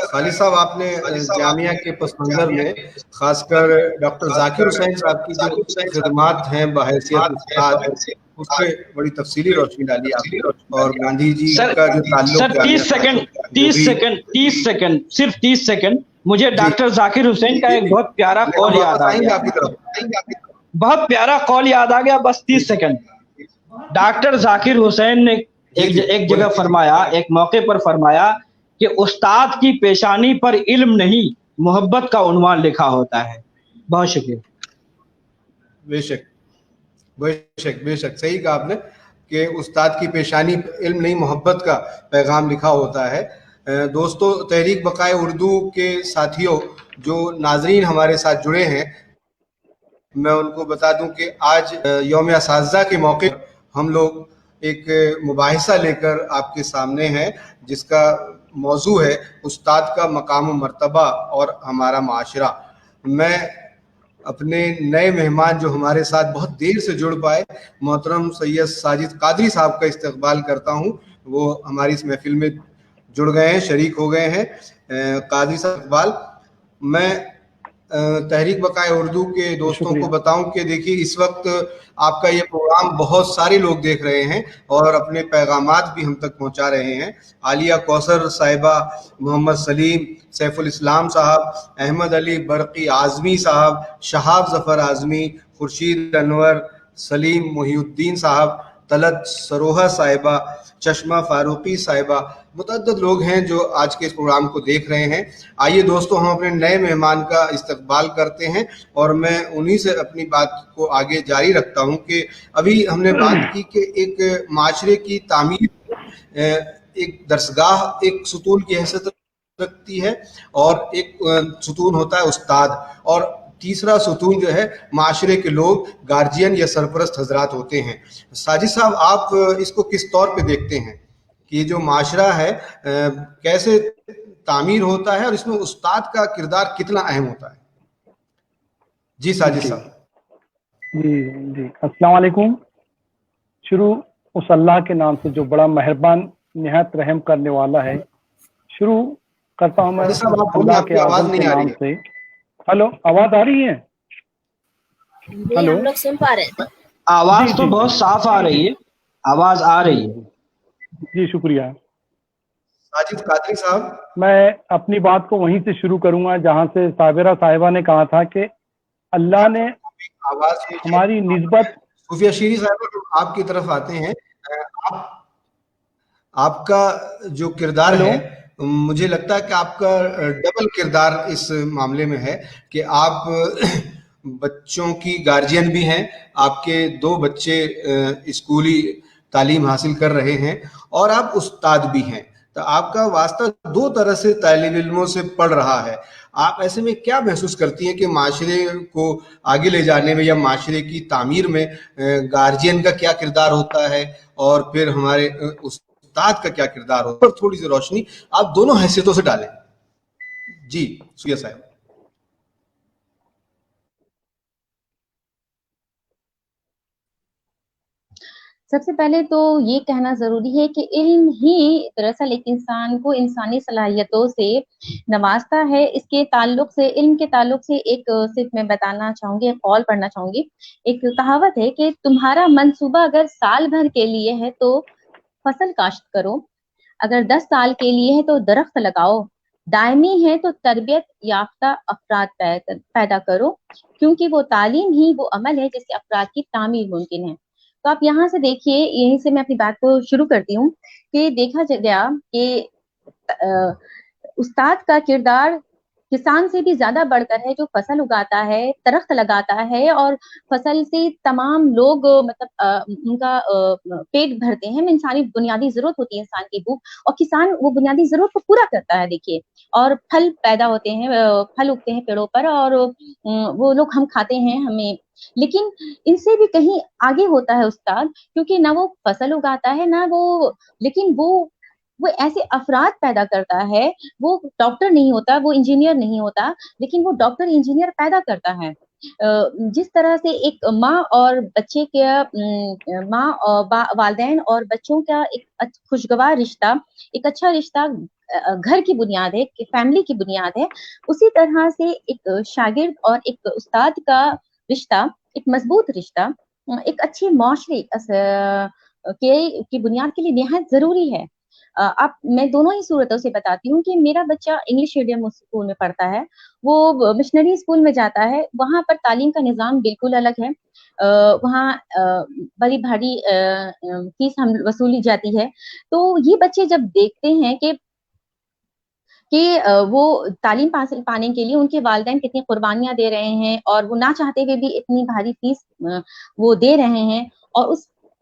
खालिद साहब, आपने जामिया के पस मंजर में खासकर डॉक्टर जाकिर हुसैन साहब की जो खिदमात हैं बहैसियत उस्ताद, उस पर बड़ी तफसीली रोशनी डाली आपने, और गांधी जी सर का जो ताल्लुक सर 30 सेकंड सिर्फ 30 सेकंड, मुझे जी। डॉक्टर जाकिर हुसैन का एक बहुत प्यारा कॉल हम याद वापस आ आएंगे गया, आपकी तरफ। बहुत प्यारा कॉल याद आ गया, बस 30 सेकंड। डॉक्टर जाकिर हुसैन ने एक जगह फरमाया, एक मौके पर फरमाया कि उस्ताद की पेशानी पर इल्म नहीं मोहब्बत का उन्वान लिखा होता है। बहुत शुक्रिया। बेशक बेशक बेशक सही कहा आपने कि उस्ताद की पेशानी पर इल्म नहीं मोहब्बत का पैगाम लिखा होता है। दोस्तों, तहरीक बकाए उर्दू के साथियों, जो नाजरीन हमारे साथ जुड़े हैं, मैं उनको बता दूं कि आज यौम असातिज़ा के मौके पर हम लोग एक मुबाहिसा लेकर आपके सामने हैं, जिसका मौजू है उस्ताद का मकाम व मर्तबा और हमारा माशरा। मैं अपने नए मेहमान जो हमारे साथ बहुत देर से जुड़ पाए, मोहतरम सैयद साजिद कादरी साहब का इस्तकबाल करता हूँ। वो हमारी इस महफिल में जुड़ गए हैं, शरीक हो गए हैं। कादरी साहब इकबाल, मैं तहरीक बकाए उर्दू के दोस्तों को बताऊं कि देखिए, इस वक्त आपका ये प्रोग्राम बहुत सारे लोग देख रहे हैं और अपने पैगामात भी हम तक पहुंचा रहे हैं। आलिया कौसर साहिबा, मोहम्मद सलीम, सैफुल इस्लाम साहब, अहमद अली बरकी आज़मी साहब, शहाब ज़फ़र आज़मी, खुर्शीद अनवर, सलीम मोहिउद्दीन साहब, तलत सरोहा साहिबा, चश्मा फारूकी साहिबा, मुतअद्दिद लोग हैं जो आज के इस प्रोग्राम को देख रहे हैं। आइए दोस्तों, हम अपने नए मेहमान का इस्तकबाल करते हैं और मैं उन्हीं से अपनी बात को आगे जारी रखता हूं कि अभी हमने बात की कि एक माशरे की तामीर एक दरसगाह एक सुतून की हैसियत रखती है, और एक सुतून होता है उस्ताद, और तीसरा सुतून जो है माशरे के लोग, गार्जियन या सरपरस्त हजरात होते हैं। साजिद साहब, आप इसको किस तौर पे देखते हैं कि ये जो माशरा है कैसे तामीर होता है और इसमें उस्ताद का किरदार कितना अहम होता है? जी साजिद साहब। जी जी, अस्सलाम वालेकुम। शुरू उस अल्लाह के नाम से जो बड़ा मेहरबान निहायत रहम करने वाला है। शुरू करता हूँ मैं अल्लाह के आज़म के नाम से। हेलो, आवाज आ रही है? हेलो, हम लोग सुन पा रहे हैं। आवाज तो बहुत साफ आ रही है, आवाज आ रही है। जी शुक्रिया। साजिद कादरी साहब, मैं अपनी बात को वहीं से शुरू करूंगा जहां से साबिरा साहिबा ने कहा था कि अल्लाह ने आवाज हमारी निस्बत। सूफिया शीरी साहब, आपकी तरफ आते हैं। आपका जो किरदार है, मुझे लगता है कि आपका डबल किरदार इस मामले में है कि आप बच्चों की गार्जियन भी हैं, आपके 2 बच्चे स्कूली तालीम हासिल कर रहे हैं, और आप उस्ताद भी हैं। तो आपका वास्ता 2 तरह से तालिब इल्मों से पड़ रहा है। आप ऐसे में क्या महसूस करती हैं कि माशरे को आगे ले जाने में या माशरे की तामीर में गार्जियन का क्या किरदार होता है और फिर हमारे उस्ताद का क्या किरदार होता है? थोड़ी सी रोशनी आप दोनों हैसियतों से डालें। जी सुया साहब। सबसे पहले तो ये कहना जरूरी है कि इल्म ही दरअसल एक इंसान को इंसानी सलाहियतों से नवाजता है। इसके ताल्लुक से, इल्म के ताल्लुक से एक सिर्फ मैं बताना चाहूंगी, एक कॉल पढ़ना चाहूंगी। एक कहावत है कि तुम्हारा मंसूबा अगर साल भर के लिए है तो फसल काश्त करो, अगर 10 साल के लिए है तो दरख्त लगाओ, दायमी है तो तरबियत याफ्ता अफराद पैदा करो, क्योंकि वो तालीम ही वो अमल है जिससे अफराद की तामीर मुमकिन है। तो आप यहाँ से देखिए, यहीं से मैं अपनी बात को शुरू करती हूँ कि देखा गया कि उस्ताद का किरदार किसान से भी ज्यादा बढ़कर है, जो फसल उगाता है, दरख्त लगाता है, और फसल से तमाम लोग मतलब उनका पेट भरते हैं। इंसानी बुनियादी जरूरत होती है, इंसान की भूख, और किसान वो बुनियादी जरूरत को पूरा करता है। देखिए, और फल पैदा होते हैं, फल उगते हैं पेड़ों पर, और वो लोग हम खाते हैं, हमें। लेकिन इनसे भी कहीं आगे होता है उस्ताद, क्योंकि ना वो फसल उगाता है, ना वो, लेकिन वो ऐसे अफराद पैदा करता है। वो डॉक्टर नहीं होता, वो इंजीनियर नहीं होता, लेकिन वो डॉक्टर इंजीनियर पैदा करता है। जिस तरह से एक माँ और बच्चे के माँ और वालिदैन और बच्चों का एक खुशगवार रिश्ता, एक अच्छा रिश्ता घर की बुनियाद है, फैमिली की बुनियाद है, उसी तरह से एक शागिर्द और एक उस्ताद का रिश्ता, एक मजबूत रिश्ता, एक अच्छे माशरे की बुनियाद के लिए निहायत जरूरी है। आप मैं दोनों ही सूरतों से बताती हूँ कि मेरा बच्चा इंग्लिश मीडियम स्कूल में पढ़ता है, वो मिशनरी स्कूल में जाता है, वहाँ पर तालीम का निज़ाम बिल्कुल अलग है। वहाँ बड़ी भारी फीस हम वसूली जाती है। तो ये बच्चे जब देखते हैं कि वो तालीम हासिल पाने के लिए उनके वालिदैन कितनी कुर्बानियाँ दे रहे हैं और वो ना चाहते हुए भी इतनी भारी फीस वो दे रहे हैं, और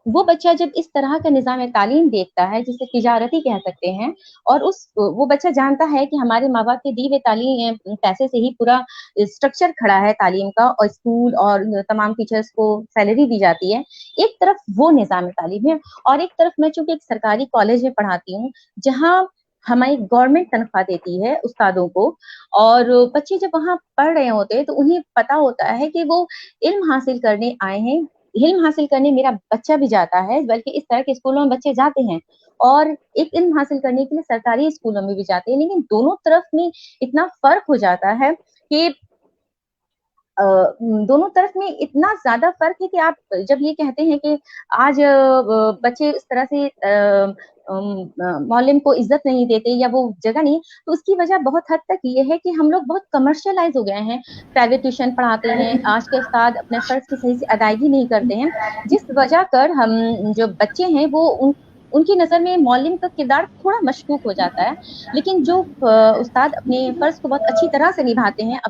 वो बच्चा जब इस तरह का निज़ाम तालीम देखता है, जिसे तिजारती कह सकते हैं, और वो बच्चा जानता है कि हमारे माँ बाप के दिए हुए तालीम पैसे से ही पूरा स्ट्रक्चर खड़ा है तालीम का, और स्कूल और तमाम टीचर्स को सैलरी दी जाती है। एक तरफ वो निज़ाम तालीम है, और एक तरफ मैं चूंकि एक सरकारी कॉलेज में पढ़ाती हूँ, जहाँ हमारी गवर्नमेंट तनख्वाह देती है उस्तादों को, और बच्चे जब वहाँ पढ़ रहे होते हैं तो उन्हें पता होता है कि वो इल्म हासिल करने आए हैं। इल्म हासिल करने मेरा बच्चा भी जाता है, बल्कि इस तरह के स्कूलों में बच्चे जाते हैं, और एक इल्म हासिल करने के लिए सरकारी स्कूलों में भी जाते हैं, लेकिन दोनों तरफ में इतना फर्क हो जाता है कि दोनों तरफ में इतना ज्यादा फर्क है कि आप जब ये कहते हैं कि आज बच्चे इस तरह से मौलिम को इज्जत नहीं देते या वो जगह नहीं, तो उसकी वजह बहुत हद तक ये है कि हम लोग बहुत कमर्शियलाइज हो गए हैं। प्राइवेट ट्यूशन पढ़ाते हैं, आज के उस्ताद अपने फर्ज की सही से अदायगी नहीं करते हैं, जिस वजह कर हम जो बच्चे हैं वो उनकी नज़र में मौलिम का किरदार थोड़ा मशकूक हो जाता है। लेकिन जो उस्ताद अपने फर्ज को बहुत अच्छी तरह से निभाते हैं,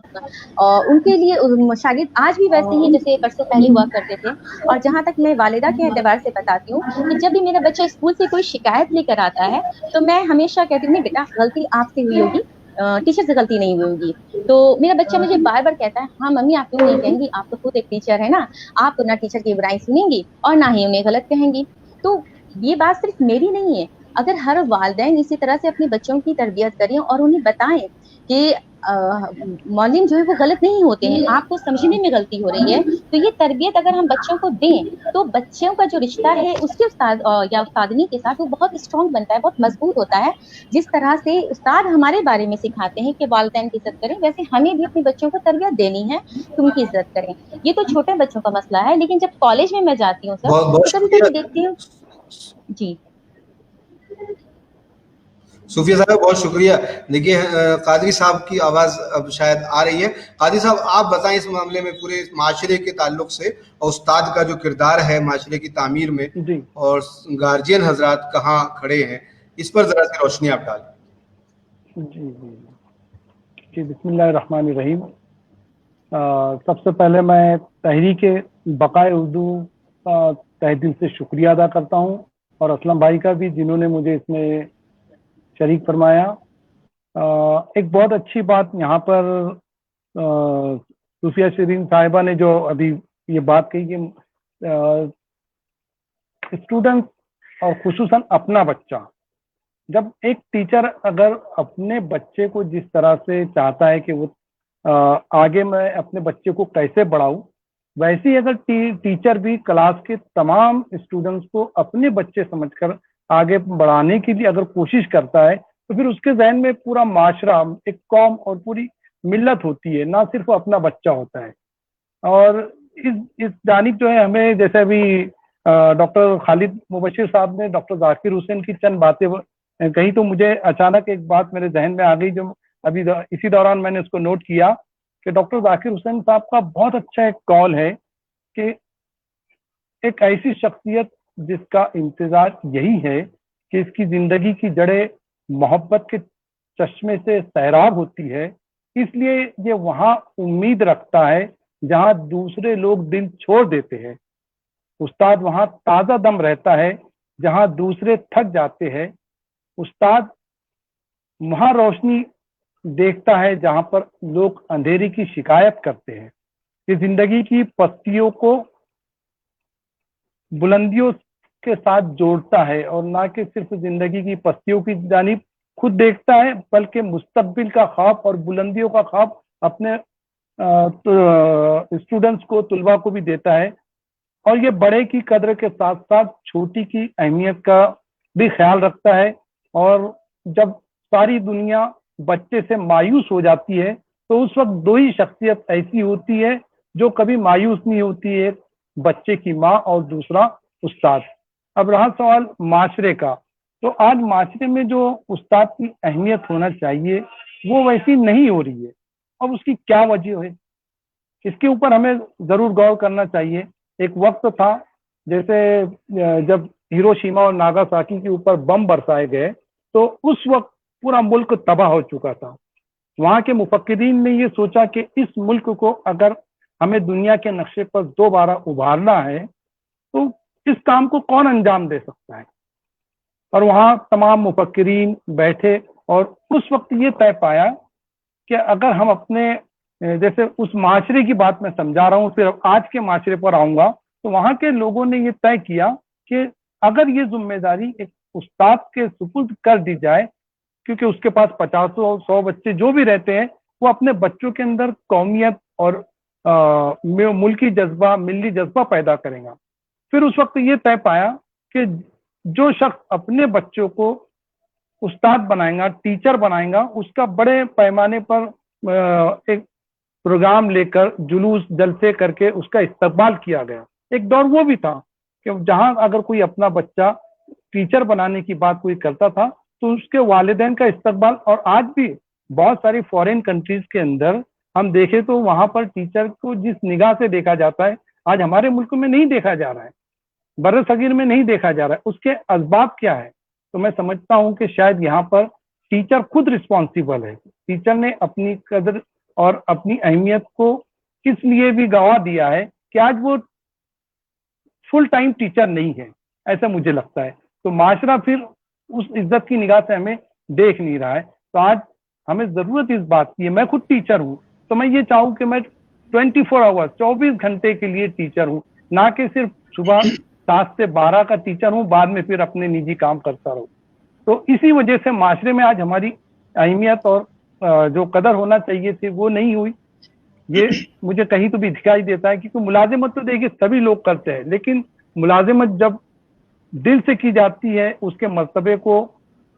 उनके लिए शागिर्द आज भी वैसे ही जैसे बरसों पहले हुआ करते थे। और जहाँ तक मैं वालिदा के एतबार से बताती हूँ कि जब भी मेरा बच्चा स्कूल से कोई शिकायत लेकर आता है, तो मैं हमेशा कहती हूँ, नहीं बेटा, गलती आपसे हुई होगी, टीचर से गलती नहीं हुई होगी। तो मेरा बच्चा मुझे बार बार कहता है, हाँ मम्मी, आप क्यों नहीं कहेंगी, आप तो खुद एक टीचर है ना, आप तो ना टीचर की बुराई सुनेंगी और ना ही उन्हें गलत कहेंगी। तो ये बात सिर्फ मेरी नहीं है, अगर हर वालिदैन इसी तरह से अपने बच्चों की तरबियत करें और उन्हें बताएं कि मौलिम जो है वो गलत नहीं होते हैं, आपको समझने में गलती हो रही है, तो ये तरबियत अगर हम बच्चों को दें, तो बच्चों का जो रिश्ता है उसके उस्ताद या उस्तादनी के साथ वो बहुत स्ट्रॉन्ग बनता है, बहुत मजबूत होता है। जिस तरह से उस्ताद हमारे बारे में सिखाते हैं कि वालिदैन की इज्जत करें, वैसे हमें भी अपने बच्चों को तरबियत देनी है कि उनकी इज्जत करें। ये तो छोटे बच्चों का मसला है, लेकिन जब कॉलेज में मैं जाती हूँ सर, तो कभी कभी देखती हूँ जी। सूफिया साहब बहुत शुक्रिया। देखिए कादरी साहब की आवाज अब शायद आ रही है। कादरी साहब, आप बताएं इस मामले में पूरे माशरे के ताल्लुक से और उस्ताद का जो किरदार है माशरे की तामीर में जी। और गार्जियन हजरात कहाँ खड़े हैं, इस पर जरा सी रोशनी आप डालें। जी जी जी, बिस्मिल्लाहिर्रहमानिर्रहीम। सबसे पहले मैं तहरीक बकाए उर्दू का तहे दिल से शुक्रिया अदा करता हूँ, और असलम भाई का भी, जिन्होंने मुझे इसमें शरीक फरमाया। एक बहुत अच्छी बात यहाँ पर सूफिया शरीन साहिबा ने जो अभी ये बात कही कि स्टूडेंट और खुसूसन अपना बच्चा, जब एक टीचर अगर अपने बच्चे को जिस तरह से चाहता है कि वो आगे मैं अपने बच्चे को कैसे बढ़ाऊं, वैसे ही अगर टीचर भी क्लास के तमाम स्टूडेंट्स को अपने बच्चे समझकर आगे बढ़ाने के लिए अगर कोशिश करता है, तो फिर उसके जहन में पूरा माशरा, एक कौम और पूरी मिल्लत होती है, ना सिर्फ अपना बच्चा होता है। और इस जानिब जो है हमें, जैसे अभी डॉक्टर खालिद मुबशिर साहब ने डॉक्टर जाकिर हुसैन की चंद बातें कही, तो मुझे अचानक एक बात मेरे जहन में आ गई, जो अभी इसी दौरान मैंने उसको नोट किया कि डॉक्टर जाकिर हुसैन साहब का बहुत अच्छा एक कॉल है कि एक ऐसी शख्सियत जिसका इंतजार यही है कि इसकी जिंदगी की जड़ें मोहब्बत के चश्मे से सैराब होती है, इसलिए ये वहां उम्मीद रखता है जहां दूसरे लोग दिल छोड़ देते हैं। उस्ताद वहां ताजा दम रहता है जहां दूसरे थक जाते हैं। उस्ताद वहां रोशनी देखता है जहां पर लोग अंधेरी की शिकायत करते हैं। ये जिंदगी की पस्तियों को बुलंदियों के साथ जोड़ता है, और ना कि सिर्फ जिंदगी की पस्तियों की जानिब खुद देखता है, बल्कि मुस्तकबिल का ख्वाब और बुलंदियों का ख्वाब अपने तो स्टूडेंट्स को, तुलबा को भी देता है। और ये बड़े की कद्र के साथ साथ छोटी की अहमियत का भी ख्याल रखता है। और जब सारी दुनिया बच्चे से मायूस हो जाती है तो उस वक्त दो ही शख्सियत ऐसी होती है जो कभी मायूस नहीं होती, एक बच्चे की माँ और दूसरा उस्ताद। अब रहा सवाल माशरे का, तो आज माशरे में जो उस्ताद की अहमियत होना चाहिए वो वैसी नहीं हो रही है। अब उसकी क्या वजह है, इसके ऊपर हमें जरूर गौर करना चाहिए। एक वक्त था जैसे जब हिरोशिमा और नागासाकी के ऊपर बम बरसाए गए तो उस वक्त पूरा मुल्क तबाह हो चुका था। वहां के मुफक्किरीन ने ये सोचा कि इस मुल्क को अगर हमें दुनिया के नक्शे पर दोबारा उभारना है तो इस काम को कौन अंजाम दे सकता है। और वहां तमाम मुफक्किरीन बैठे और उस वक्त ये तय पाया कि अगर हम अपने, जैसे उस माशरे की बात मैं समझा रहा हूँ, फिर आज के माशरे पर आऊंगा, तो वहां के लोगों ने ये तय किया कि अगर ये जिम्मेदारी एक उस्ताद के सुपुर्द कर दी जाए, क्योंकि उसके पास 50 और 100 बच्चे जो भी रहते हैं वो अपने बच्चों के अंदर कौमियत और मुल्की जज्बा, मिली जज्बा पैदा करेगा। फिर उस वक्त ये तय पाया कि जो शख्स अपने बच्चों को उस्ताद बनाएगा, टीचर बनाएगा, उसका बड़े पैमाने पर एक प्रोग्राम लेकर जुलूस जलसे करके उसका इस्तकबाल किया गया। एक दौर वो भी था कि जहां अगर कोई अपना बच्चा टीचर बनाने की बात कोई करता था तो उसके वालिदैन का इस्तकबाल। और आज भी बहुत सारी फॉरेन कंट्रीज के अंदर हम देखें तो वहां पर टीचर को जिस निगाह से देखा जाता है आज हमारे मुल्क में नहीं देखा जा रहा है, बर्र सगीर में नहीं देखा जा रहा है। उसके असबाब क्या है? तो मैं समझता हूं कि शायद यहाँ पर टीचर खुद रिस्पॉन्सिबल है। टीचर ने अपनी कदर और अपनी अहमियत को किस लिए भी गंवा दिया है कि आज वो फुल टाइम टीचर नहीं है, ऐसा मुझे लगता है। तो माशरा फिर उस इज्जत की निगाह से हमें देख नहीं रहा है। तो आज हमें जरूरत इस बात की है। मैं खुद टीचर हूँ तो मैं ये चाहूँ कि मैं 24 आवर्स 24 घंटे के लिए टीचर हूँ, ना कि सिर्फ सुबह 7 से 12 का टीचर हूँ, बाद में फिर अपने निजी काम करता रहूँ। तो इसी वजह से माशरे में आज हमारी अहमियत और जो कदर होना चाहिए थी वो नहीं हुई। ये मुझे कहीं तो भी दिखाई देता है, क्योंकि मुलाजिमत तो देखिए सभी लोग करते हैं, लेकिन मुलाजिमत जब दिल से की जाती है, उसके मर्तबे को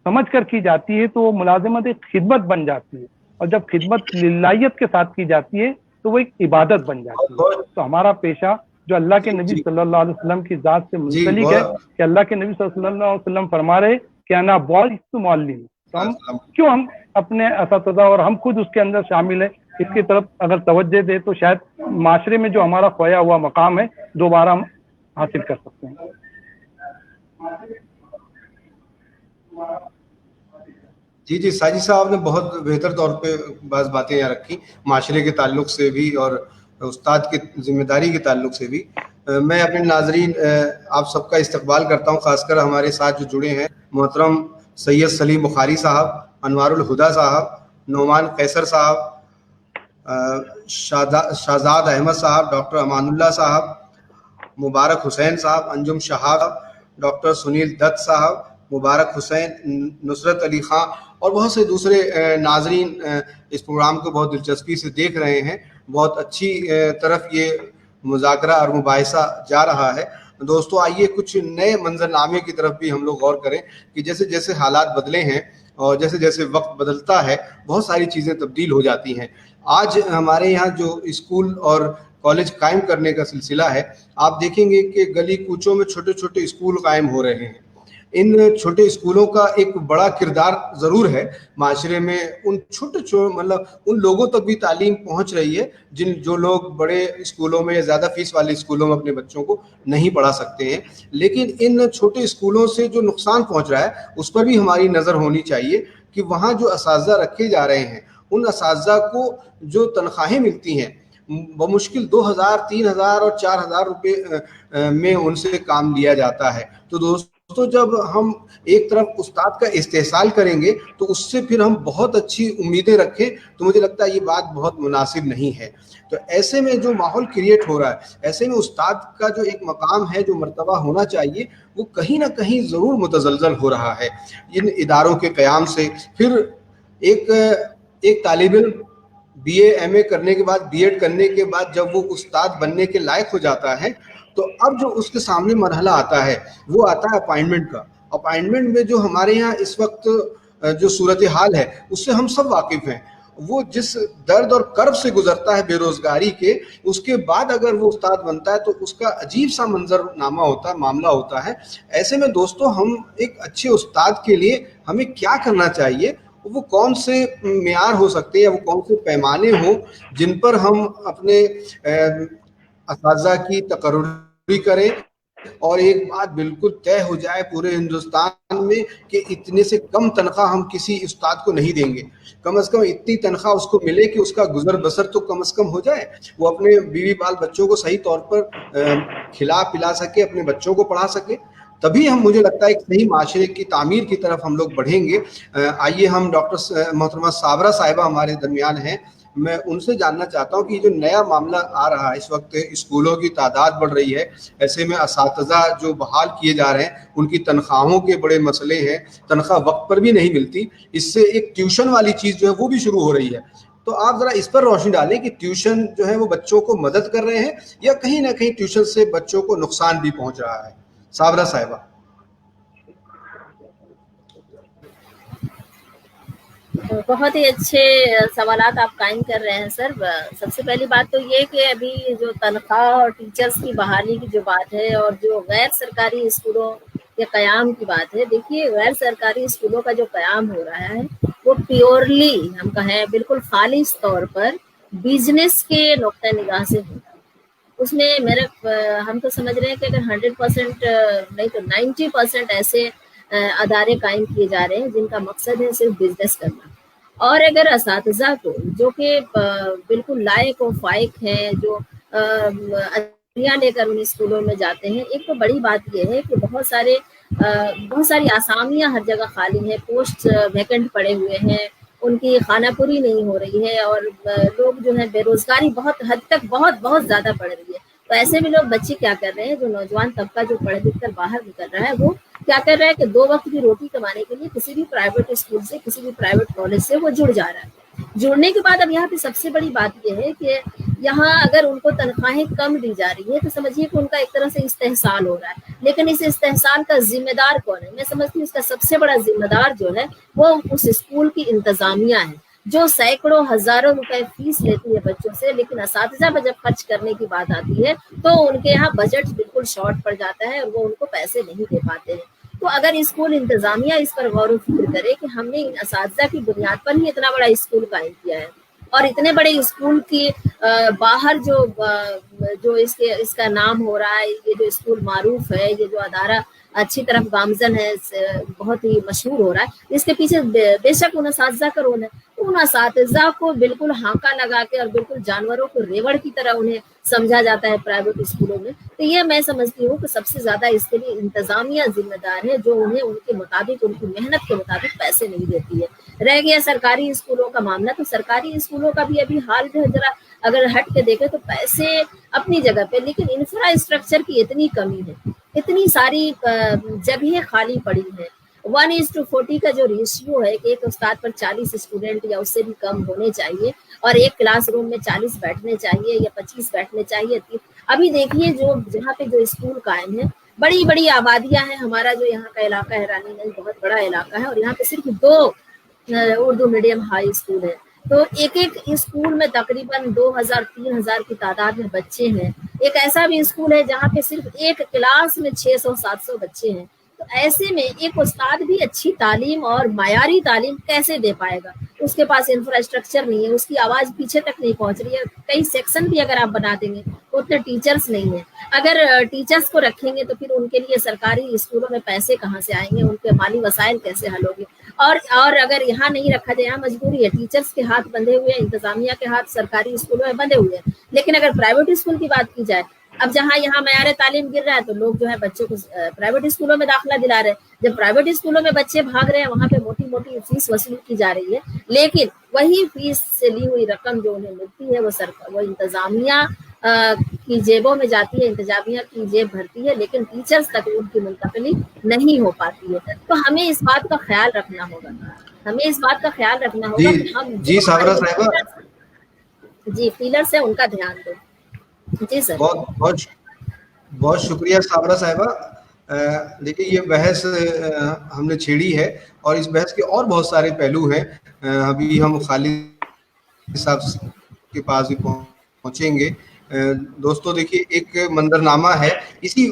समझ कर की जाती है, तो वो मुलाजिमत एक खिदमत बन जाती है। और जब खिदमत लिल्लाहियत के साथ की जाती है तो वो एक इबादत बन जाती है। तो हमारा पेशा जो अल्लाह के नबी सल्लल्लाहु अलैहि वसल्लम की जात से मुंसलिक है कि अल्लाह के नबी सल्लल्लाहु अलैहि वसल्लम फरमा रहे कि अना बुइस्तु मुअल्लिम। तो हम क्यों हम अपने असतिज़ा और हम खुद उसके अंदर शामिल है, इसकी तरफ अगर तवज्जो दे तो शायद माशरे में जो हमारा खोया हुआ मकाम है दोबारा हम हासिल कर सकते हैं। जी जी, साजिद साहब ने बहुत बेहतर तौर पे बस बातें यहाँ रखी, माशरे के ताल्लुक से भी और उस्ताद की जिम्मेदारी के ताल्लुक से भी। मैं अपने नाजरीन आप सबका इस्तकबाल करता हूँ, खासकर हमारे साथ जो जुड़े हैं मोहतरम सैयद सलीम बुखारी साहब, अनवारुल हुदा साहब, नोमान कैसर साहब, शाहजाद अहमद साहब, डॉक्टर अमानुल्लाह साहब, मुबारक हुसैन साहब, अंजुम शहाब, डॉक्टर सुनील दत्त साहब, मुबारक हुसैन, नुसरत अली खां और बहुत से दूसरे नाजरीन इस प्रोग्राम को बहुत दिलचस्पी से देख रहे हैं। बहुत अच्छी तरफ ये मुज़ाकरा और मुबाहिसा जा रहा है। दोस्तों आइए कुछ नए मंजरनामे की तरफ भी हम लोग गौर करें कि जैसे जैसे हालात बदले हैं और जैसे जैसे वक्त बदलता है बहुत सारी चीज़ें तब्दील हो जाती हैं। आज हमारे यहाँ जो स्कूल और कॉलेज कायम करने का सिलसिला है, आप देखेंगे कि गली कूचों में छोटे छोटे स्कूल कायम हो रहे हैं। इन छोटे स्कूलों का एक बड़ा किरदार ज़रूर है माशरे में। उन मतलब उन लोगों तक भी तालीम पहुंच रही है जो लोग बड़े स्कूलों में या ज़्यादा फीस वाले स्कूलों में अपने बच्चों को नहीं पढ़ा सकते हैं। लेकिन इन छोटे स्कूलों से जो नुकसान पहुंच रहा है उस पर भी हमारी नज़र होनी चाहिए कि वहाँ जो असातिज़ा रखे जा रहे हैं, उन असातिज़ा को जो तनख्वाहें मिलती हैं बमुश्किल 2000, 3000 और 4000 रुपये में उनसे काम लिया जाता है। तो दोस्तों जब हम एक तरफ उस्ताद का इस्तेहसाल करेंगे तो उससे फिर हम बहुत अच्छी उम्मीदें रखें तो मुझे लगता है ये बात बहुत मुनासिब नहीं है। तो ऐसे में जो माहौल क्रिएट हो रहा है, ऐसे में उस्ताद का जो एक मकाम है, जो मर्तबा होना चाहिए, वो कहीं ना कहीं ज़रूर मुतज़लज़ल हो रहा है इन इदारों के क़याम से। फिर एक तालिब इल्म BA MA کرنے کے بعد B.Ed کرنے کے بعد جب وہ استاد بننے کے لائق ہو جاتا ہے تو اب جو اس کے سامنے مرحلہ آتا ہے وہ آتا ہے اپائنٹمنٹ کا. اپائنٹمنٹ میں جو ہمارے یہاں اس وقت جو صورتحال ہے اس سے ہم سب واقف ہیں. وہ جس درد اور کرب سے گزرتا ہے بے روزگاری کے, اس کے بعد اگر وہ استاد بنتا ہے تو اس کا عجیب سا منظر نامہ ہوتا ہے, معاملہ ہوتا ہے. ایسے میں دوستو ہم ایک اچھے استاد کے لیے ہمیں کیا کرنا چاہیے, وہ کون سے معیار ہو سکتے ہیں یا وہ کون سے پیمانے ہوں جن پر ہم اپنے اساتذہ کی تقرری کریں اور ایک بات بالکل طے ہو جائے پورے ہندوستان میں کہ اتنے سے کم تنخواہ ہم کسی استاد کو نہیں دیں گے. کم از کم اتنی تنخواہ اس کو ملے کہ اس کا گزر بسر تو کم از کم ہو جائے, وہ اپنے بیوی بال بچوں کو صحیح طور پر کھلا پلا سکے, اپنے بچوں کو پڑھا سکے. تبھی ہم, مجھے لگتا ہے ایک صحیح معاشرے کی تعمیر کی طرف ہم لوگ بڑھیں گے. آئیے ہم ڈاکٹر محترمہ صابرہ صاحبہ ہمارے درمیان ہیں, میں ان سے جاننا چاہتا ہوں کہ جو نیا معاملہ آ رہا ہے اس وقت, اسکولوں کی تعداد بڑھ رہی ہے, ایسے میں اساتذہ جو بحال کیے جا رہے ہیں ان کی تنخواہوں کے بڑے مسئلے ہیں, تنخواہ وقت پر بھی نہیں ملتی, اس سے ایک ٹیوشن والی چیز جو ہے وہ بھی شروع ہو رہی ہے. تو آپ ذرا اس پر روشنی ڈالیں کہ ٹیوشن جو ہے وہ بچوں کو مدد کر رہے ہیں یا کہیں نہ کہیں ٹیوشن سے بچوں کو نقصان بھی پہنچ رہا ہے. صابرہ صاحبہ. بہت ہی اچھے سوالات آپ قائم کر رہے ہیں سر. سب سے پہلی بات تو یہ کہ ابھی جو تنخواہ اور ٹیچرز کی بحالی کی جو بات ہے اور جو غیر سرکاری اسکولوں کے قیام کی بات ہے, دیکھیے غیر سرکاری اسکولوں کا جو قیام ہو رہا ہے وہ پیورلی ہم کہیں بالکل خالص طور پر بزنس کے نقطۂ نگاہ سے ہوتا ہے. اس میں ہم تو سمجھ رہے ہیں کہ اگر 100% نہیں تو 90% ایسے ادارے قائم کیے جا رہے ہیں جن کا مقصد ہے صرف بزنس کرنا. اور اگر اساتذہ کو جو کہ بالکل لائق و فائق ہیں, جو لے کر ان اسکولوں میں جاتے ہیں, ایک تو بڑی بات یہ ہے کہ بہت ساری آسامیاں ہر جگہ خالی ہیں, پوسٹ ویکنٹ پڑے ہوئے ہیں, ان کی خانہ پوری نہیں ہو رہی ہے اور لوگ جو ہے بے روزگاری بہت حد تک بہت زیادہ بڑھ رہی ہے. تو ایسے میں لوگ بچے کیا کر رہے ہیں, جو نوجوان طبقہ جو پڑھ لکھ کر باہر نکل رہا ہے وہ کیا کر رہا ہے کہ 2 وقت کی روٹی کمانے کے لیے کسی بھی پرائیویٹ اسکول سے, کسی بھی پرائیویٹ کالج سے وہ جڑ جا رہا ہے. جڑنے کے بعد اب یہاں پہ سب سے بڑی بات یہ ہے کہ یہاں اگر ان کو تنخواہیں کم دی جا رہی ہے تو سمجھیے کہ ان کا ایک طرح سے استحصال ہو رہا ہے. لیکن اس استحصال کا ذمہ دار کون ہے؟ میں سمجھتی ہوں اس کا سب سے بڑا ذمہ دار جو ہے وہ اس اسکول کی انتظامیہ ہے, جو سینکڑوں ہزاروں روپے فیس لیتی ہے بچوں سے, لیکن اساتذہ پر جب خرچ کرنے کی بات آتی ہے تو ان کے یہاں بجٹ بالکل شارٹ پڑ جاتا ہے اور وہ ان کو پیسے نہیں دے پاتے ہیں. تو اگر اسکول انتظامیہ اس پر غور و فکر کرے کہ ہم نے اساتذہ کی بنیاد پر ہی اتنا بڑا اسکول قائم کیا ہے اور اتنے بڑے اسکول کی باہر جو اس کا نام ہو رہا ہے, یہ جو اسکول معروف ہے, یہ جو ادارہ اچھی طرف گامزن ہے, بہت ہی مشہور ہو رہا ہے, اس کے پیچھے بے شک ان اساتذہ کا رول ہے. ان اساتذہ کو بالکل ہانکا لگا کے اور بالکل جانوروں کو ریوڑ کی طرح انہیں سمجھا جاتا ہے پرائیویٹ اسکولوں میں. تو یہ میں سمجھتی ہوں کہ سب سے زیادہ اس کے لیے انتظامیہ ذمہ دار ہے, جو انہیں ان کے مطابق, ان کی محنت کے مطابق پیسے نہیں دیتی ہے. رہ گیا سرکاری اسکولوں کا معاملہ, تو سرکاری اسکولوں کا بھی ابھی حال جو ہے ذرا اگر ہٹ کے دیکھیں تو پیسے اپنی جگہ پہ, لیکن انفراسٹرکچر کی اتنی کمی ہے, اتنی ساری جگہیں خالی پڑی ہیں. 1:40 کا جو ریشیو ہے کہ ایک استاد پر 40 اسٹوڈنٹ یا اس سے بھی کم ہونے چاہیے اور ایک کلاس روم میں 40 بیٹھنے چاہیے یا 25 بیٹھنے چاہیے. ابھی دیکھیے جہاں پہ جو اسکول قائم ہے, بڑی بڑی آبادیاں ہیں. ہمارا جو یہاں کا علاقہ ہے رانی گنج بہت بڑا علاقہ ہے اور یہاں پہ صرف 2 اردو میڈیم ہائی اسکول ہے. تو ایک اسکول میں تقریباً 2000-3000 کی تعداد میں بچے ہیں. ایک ایسا بھی اسکول ہے جہاں پہ صرف ایک کلاس میں 600-700 بچے ہیں. تو ایسے میں ایک استاد بھی اچھی تعلیم اور معیاری تعلیم کیسے دے پائے گا؟ اس کے پاس انفراسٹرکچر نہیں ہے, اس کی آواز پیچھے تک نہیں پہنچ رہی ہے. کئی سیکشن بھی اگر آپ بنا دیں گے تو اتنے ٹیچرز نہیں ہیں. اگر ٹیچرز کو رکھیں گے تو پھر ان کے لیے سرکاری اسکولوں میں پیسے کہاں سے آئیں گے, ان کے مالی وسائل کیسے حل ہوں گے؟ اور اگر یہاں نہیں رکھا جائے, یہاں مجبوری ہے, ٹیچرز کے ہاتھ بندھے ہوئے ہیں, انتظامیہ کے ہاتھ سرکاری اسکولوں میں بندھے ہوئے ہیں. لیکن اگر پرائیویٹ اسکول کی بات کی جائے, اب یہاں معیار تعلیم گر رہا ہے تو لوگ جو ہے بچوں کو پرائیویٹ اسکولوں میں داخلہ دلا رہے ہیں. جب پرائیویٹ اسکولوں میں بچے بھاگ رہے ہیں وہاں پہ موٹی موٹی فیس وصول کی جا رہی ہے, لیکن وہی فیس سے لی ہوئی رقم جو انہیں ملتی ہے وہ انتظامیہ کی جیبوں میں جاتی ہے, انتظامیہ کی جیب بھرتی ہے, لیکن ٹیچرز تک ان کی منتقلی نہیں ہو پاتی ہے. تو ہمیں اس بات کا خیال رکھنا ہوگا, کہ ہم جی صابرہ صاحبہ, जी पिलर से उनका ध्यान दो। जी सर। बहुत शुक्रिया साबरा साहिबा। देखिए ये बहस हमने छेड़ी है और इस बहस के और बहुत सारे पहलू हैं। अभी हम खालिद साहब के पास भी पहुंचेंगे। दोस्तों देखिए एक मंजरनामा है, इसी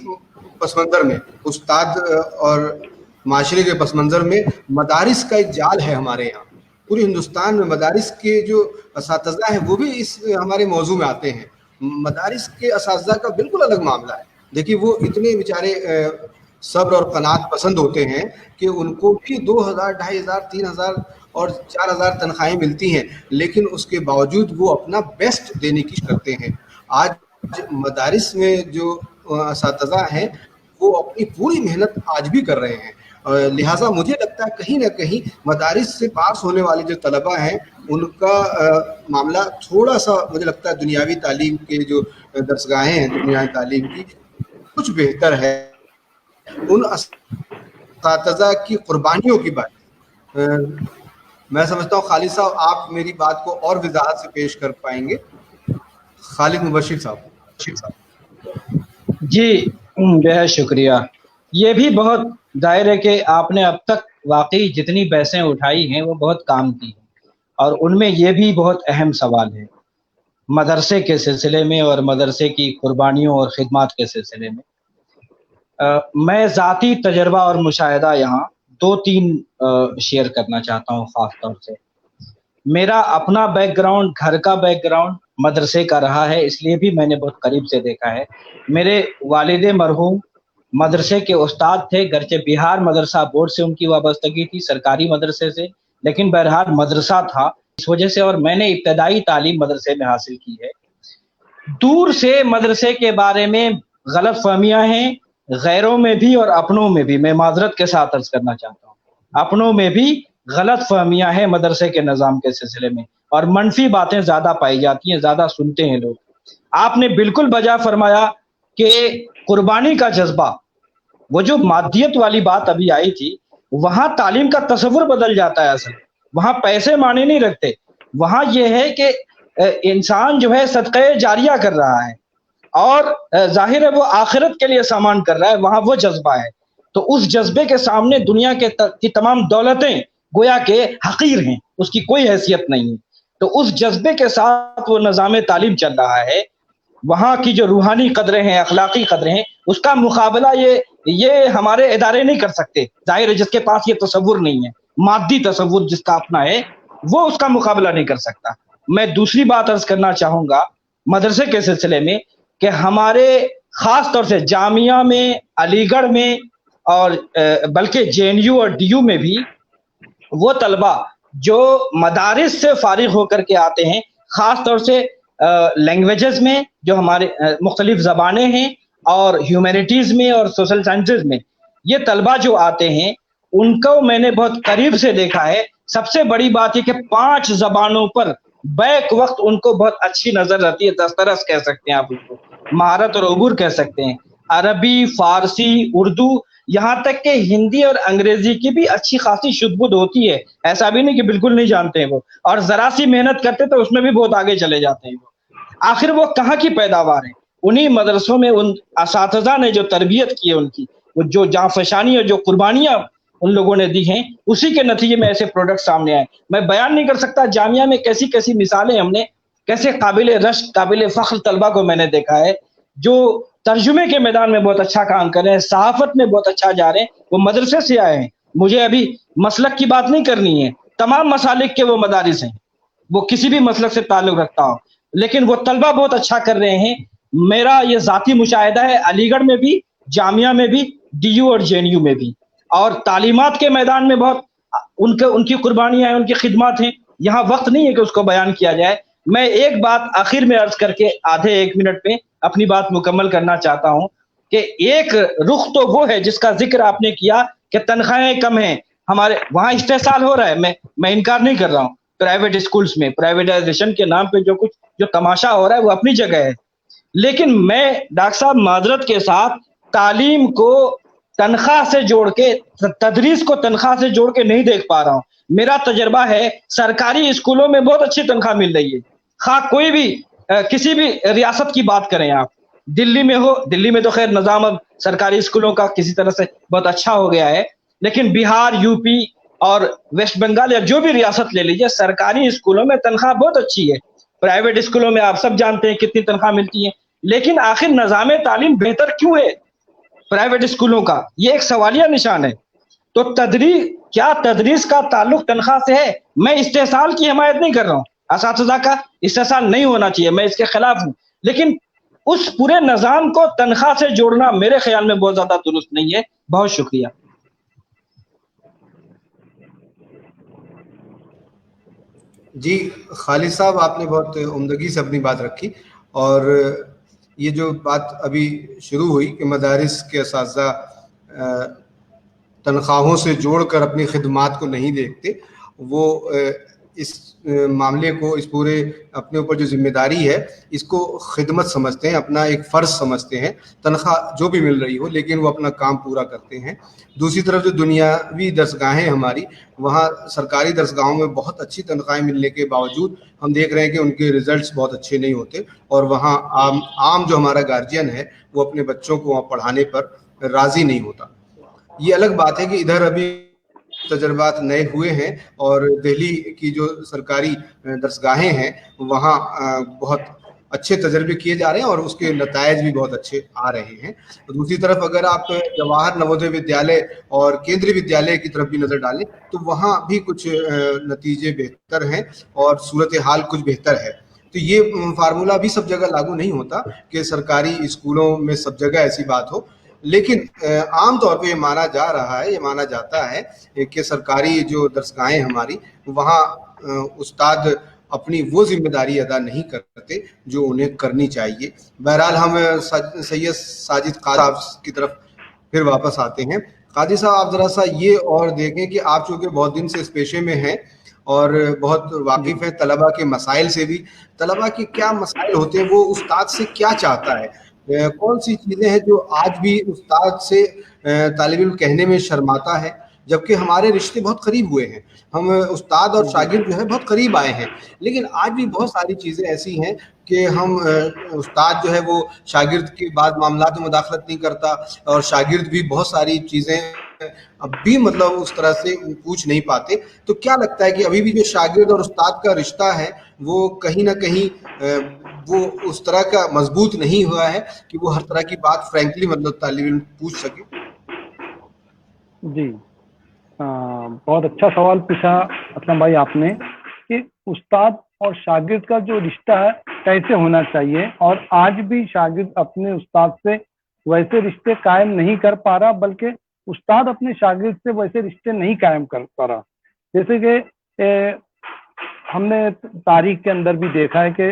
पस मंजर में उस्ताद और माशरे के पस मंजर में मदारिस का एक जाल है हमारे यहाँ। पूरे हिंदुस्तान में मदारिस के जो असातिज़ा हैं वो भी इस हमारे मौजू में आते हैं। मदारिस के असातिज़ा का बिल्कुल अलग मामला है। देखिए वो इतने बेचारे सब्र और कनात पसंद होते हैं कि उनको भी 2000, 2500, 3000 और 4000 तनख्वाहें मिलती हैं, लेकिन उसके बावजूद वो अपना बेस्ट देने की करते हैं। आज मदारिस में जो असातिज़ा हैं वो अपनी पूरी मेहनत आज भी कर रहे हैं। लिहाजा मुझे लगता है कहीं ना कहीं मदारिस से पास होने वाले जो तलबा हैं उनका मामला थोड़ा सा मुझे लगता है दुनियावी तालीम के जो दरसगाहें हैं दुनियावी तालीम की कुछ बेहतर है। उन असातिज़ा की कुर्बानियों की बात मैं समझता हूँ खालिद साहब आप मेरी बात को और वजाहत से पेश कर पाएंगे। खालिद मुबशिर साहब। जी बेहद शुक्रिया। ये भी बहुत जाहिर है कि आपने अब तक वाकई जितनी बहसें उठाई हैं वो बहुत काम की हैं और उनमें ये भी बहुत अहम सवाल है मदरसे के सिलसिले में और मदरसे की कुर्बानियों और खिदमत के सिलसिले में। मैं ज़ाती तजर्बा और मुशाहिदा यहाँ 2-3 शेयर करना चाहता हूँ। ख़ास तौर से मेरा अपना बैकग्राउंड, घर का बैकग्राउंड मदरसे का रहा है, इसलिए भी मैंने बहुत करीब से देखा है। मेरे वालिद मरहूम मदरसे के उस्ताद थे, गरचे बिहार मदरसा बोर्ड से उनकी वाबस्तगी थी, सरकारी मदरसे से, लेकिन बहरहाल मदरसा था इस वजह से, और मैंने इब्तदाई तालीम मदरसे में हासिल की है। दूर से मदरसे के बारे में गलत फहमियाँ हैं, गैरों में भी और अपनों में भी। मैं माजरत के साथ अर्ज करना चाहता हूँ, अपनों में भी गलत फहमियाँ हैं मदरसे के निज़ाम के सिलसिले में और मनफी बातें ज़्यादा पाई जाती हैं, ज़्यादा सुनते हैं लोग। आपने बिल्कुल बजा फरमाया कि कुर्बानी का जज्बा, वो जो मादियत वाली बात अभी आई थी, वहां तालीम का तस्वुर बदल जाता है। असल वहां पैसे माने नहीं रखते, वहां ये है कि इंसान जो है सदक़े जारिया कर रहा है और जाहिर है वो आखिरत के लिए सामान कर रहा है, वहां वो जज्बा है। तो उस जज्बे के सामने दुनिया की तमाम दौलतें गोया के हकीर हैं, उसकी कोई हैसियत नहीं है। तो उस जज्बे के साथ वो निज़ाम तालीम चल रहा है, वहाँ की जो रूहानी कदरें हैं, अखलाकी कदरें हैं, उसका मुकाबला ये हमारे इदारे नहीं कर सकते। जाहिर है जिसके पास ये तसव्वुर नहीं है, मादी तसव्वुर जिसका अपना है, वो उसका मुकाबला नहीं कर सकता। मैं दूसरी बात अर्ज करना चाहूँगा मदरसे के सिलसिले में कि हमारे ख़ास तौर से जामिया में, अलीगढ़ में और बल्कि JNU और DU में भी वो तलबा जो मदारिस से फारिग होकर के आते हैं, ख़ास तौर से लैंग्वेजेस में जो हमारे मुख्तलिफ ज़बानें हैं और ह्यूमैनिटीज़ में और सोशल साइंसेज में, ये तलबा जो आते हैं उनको मैंने बहुत करीब से देखा है। सबसे बड़ी बात ये कि 5 ज़बानों पर बैक वक्त उनको बहुत अच्छी नज़र रहती है, दस्तरस कह सकते हैं आप उसको, महारत और अबूर कह सकते हैं। अरबी, फारसी, उर्दू, यहाँ तक कि हिंदी और अंग्रेजी की भी अच्छी खासी शुद्ध होती है। ऐसा भी नहीं कि बिल्कुल नहीं जानते हैं वो, और जरा सी मेहनत करते तो उसमें भी बहुत आगे चले जाते हैं वो। आखिर वो कहाँ की पैदावार है? उन्हीं मदरसों में उन असातिज़ा ने जो तरबियत की है उनकी, वो जो जाफशानी और जो कुर्बानियाँ उन लोगों ने दी हैं, उसी के नतीजे में ऐसे प्रोडक्ट सामने आए। मैं बयान नहीं कर सकता जामिया में कैसी कैसी मिसालें हमने, कैसे काबिल रश्क, काबिल फख्र तलबा को मैंने देखा है जो तर्जुमे के मैदान में बहुत अच्छा काम कर रहे हैं, सहाफत में बहुत अच्छा जा रहे हैं, वो मदरसे से आए हैं। मुझे अभी मसलक की बात नहीं करनी है, तमाम मसालिक के वो मदारिस हैं, वो किसी भी मसलक से ताल्लुक रखता हो, लेकिन वो तलबा बहुत अच्छा कर रहे हैं। मेरा ये ज़ाती मुशाहिदा है, अलीगढ़ में भी, जामिया में भी, DU और JNU में भी, और तालीमात के मैदान में बहुत उनकी कुर्बानियाँ हैं, उनकी खिदमत हैं। यहाँ वक्त नहीं है कि उसको बयान किया जाए। मैं एक बात आखिर में अर्ज करके आधे 1 मिनट में अपनी बात मुकम्मल करना चाहता हूँ कि एक रुख तो वो है जिसका जिक्र आपने किया कि तनख्वाहें कम हैं, हमारे वहाँ इस्तेसाल हो रहा है, मैं इनकार नहीं कर रहा हूँ। प्राइवेट स्कूल्स में प्राइवेटाइजेशन के नाम पे जो तमाशा हो रहा है वो अपनी जगह है, लेकिन मैं डॉक्टर साहब माजरत के साथ तालीम को तनख्वाह से जोड़ के, तदरीस को तनख्वाह से जोड़ के नहीं देख पा रहा हूँ। मेरा तजर्बा है सरकारी स्कूलों में बहुत अच्छी तनख्वाह मिल रही है, खा कोई भी किसी भी रियासत की बात करें आप, दिल्ली में हो, दिल्ली में तो खैर निज़ाम अब सरकारी स्कूलों का किसी तरह से बहुत अच्छा हो गया है, लेकिन बिहार, यूपी और वेस्ट बंगाल या जो भी रियासत ले लीजिए, सरकारी स्कूलों में तनख्वाह बहुत अच्छी है। प्राइवेट स्कूलों में आप सब जानते हैं कितनी तनख्वाह मिलती है, लेकिन आखिर निज़ाम तालीम बेहतर क्यों है प्राइवेट स्कूलों का? ये एक सवालिया निशान है। तो क्या तदरीस का ताल्लुक तनख्वाह से है? मैं इस्तेसाल की हिमायत नहीं कर रहा हूँ, असातिज़ा का इस्तेसाल नहीं होना चाहिए, मैं इसके खिलाफ हूँ, लेकिन उस पूरे निज़ाम को तनख्वाह से जोड़ना मेरे ख्याल में बहुत ज्यादा दुरुस्त नहीं है। बहुत शुक्रिया। जी खालिद साहब, आपने बहुत उम्दगी से अपनी बात रखी, और ये जो बात अभी शुरू हुई कि मदारिस के असातिज़ा तनख्वाहों से जोड़कर अपनी खिदमात को नहीं देखते, वो इस मामले को, इस पूरे अपने ऊपर जो जिम्मेदारी है इसको खिदमत समझते हैं, अपना एक फ़र्ज़ समझते हैं। तनख्वाह जो भी मिल रही हो, लेकिन वो अपना काम पूरा करते हैं। दूसरी तरफ जो दुनियावी दरसगाहें हमारी, वहाँ सरकारी दरसगाहों में बहुत अच्छी तनख्वाहें मिलने के बावजूद हम देख रहे हैं कि उनके रिज़ल्ट्स बहुत अच्छे नहीं होते, और वहाँ आम जो हमारा गार्जियन है वो अपने बच्चों को वहाँ पढ़ाने पर राज़ी नहीं होता। ये अलग बात है कि इधर अभी तजर्बात नए हुए हैं, और दिल्ली की जो सरकारी दरसगाहें हैं वहाँ बहुत अच्छे तजर्बे किए जा रहे हैं और उसके नतायज भी बहुत अच्छे आ रहे हैं। दूसरी तरफ अगर आप जवाहर नवोदय विद्यालय और केंद्रीय विद्यालय की तरफ भी नज़र डालें तो वहाँ भी कुछ नतीजे बेहतर हैं और सूरत हाल कुछ बेहतर है। तो ये फार्मूला भी सब जगह लागू नहीं होता कि सरकारी स्कूलों में सब जगह ऐसी बात हो, लेकिन आम तौर पे ये माना जा रहा है, ये माना जाता है कि सरकारी जो दरसगाहें हमारी, वहाँ उस्ताद अपनी वो जिम्मेदारी अदा नहीं करते जो उन्हें करनी चाहिए। बहरहाल हम सैयद साजिद कादी साहब की तरफ फिर वापस आते हैं। कादी साहब, आप ज़रा सा ये और देखें कि आप चूँकि बहुत दिन से इस पेशे में हैं और बहुत वाकिफ़ हैं तलबा के मसाइल से भी, तलबा के क्या मसाइल होते हैं, वो उस्ताद से क्या चाहता है, कौन सी चीज़ें हैं जो आज भी उस्ताद से तालिब इल्म कहने में शर्माता है, जबकि हमारे रिश्ते बहुत करीब हुए हैं, हम उस्ताद और शागिर्द जो है बहुत करीब आए हैं, लेकिन आज भी बहुत सारी चीज़ें ऐसी हैं कि हम उस्ताद जो है वो शागिर्द के बाद मामलात में मुदाखलत नहीं करता, और शागिर्द भी बहुत सारी चीज़ें अब भी मतलब उस तरह से पूछ नहीं पाते। तो क्या लगता है कि अभी भी जो शागिर्द और उस्ताद का रिश्ता है वो कहीं ना कहीं वो उस तरह का मजबूत नहीं हुआ है कि वो हर तरह की बात फ्रैंकली मतलब तालिब इल्म पूछ सके? जी, बहुत अच्छा सवाल पूछा असलम भाई आपने कि उस्ताद और शागिर्द का जो रिश्ता है कैसे होना चाहिए, और आज भी शागिर्द अपने उस्ताद से वैसे रिश्ते कायम नहीं कर पा रहा, बल्कि उस्ताद अपने शागिर्द से वैसे रिश्ते नहीं कायम कर पा रहा। जैसे कि हमने तारीख के अंदर भी देखा है कि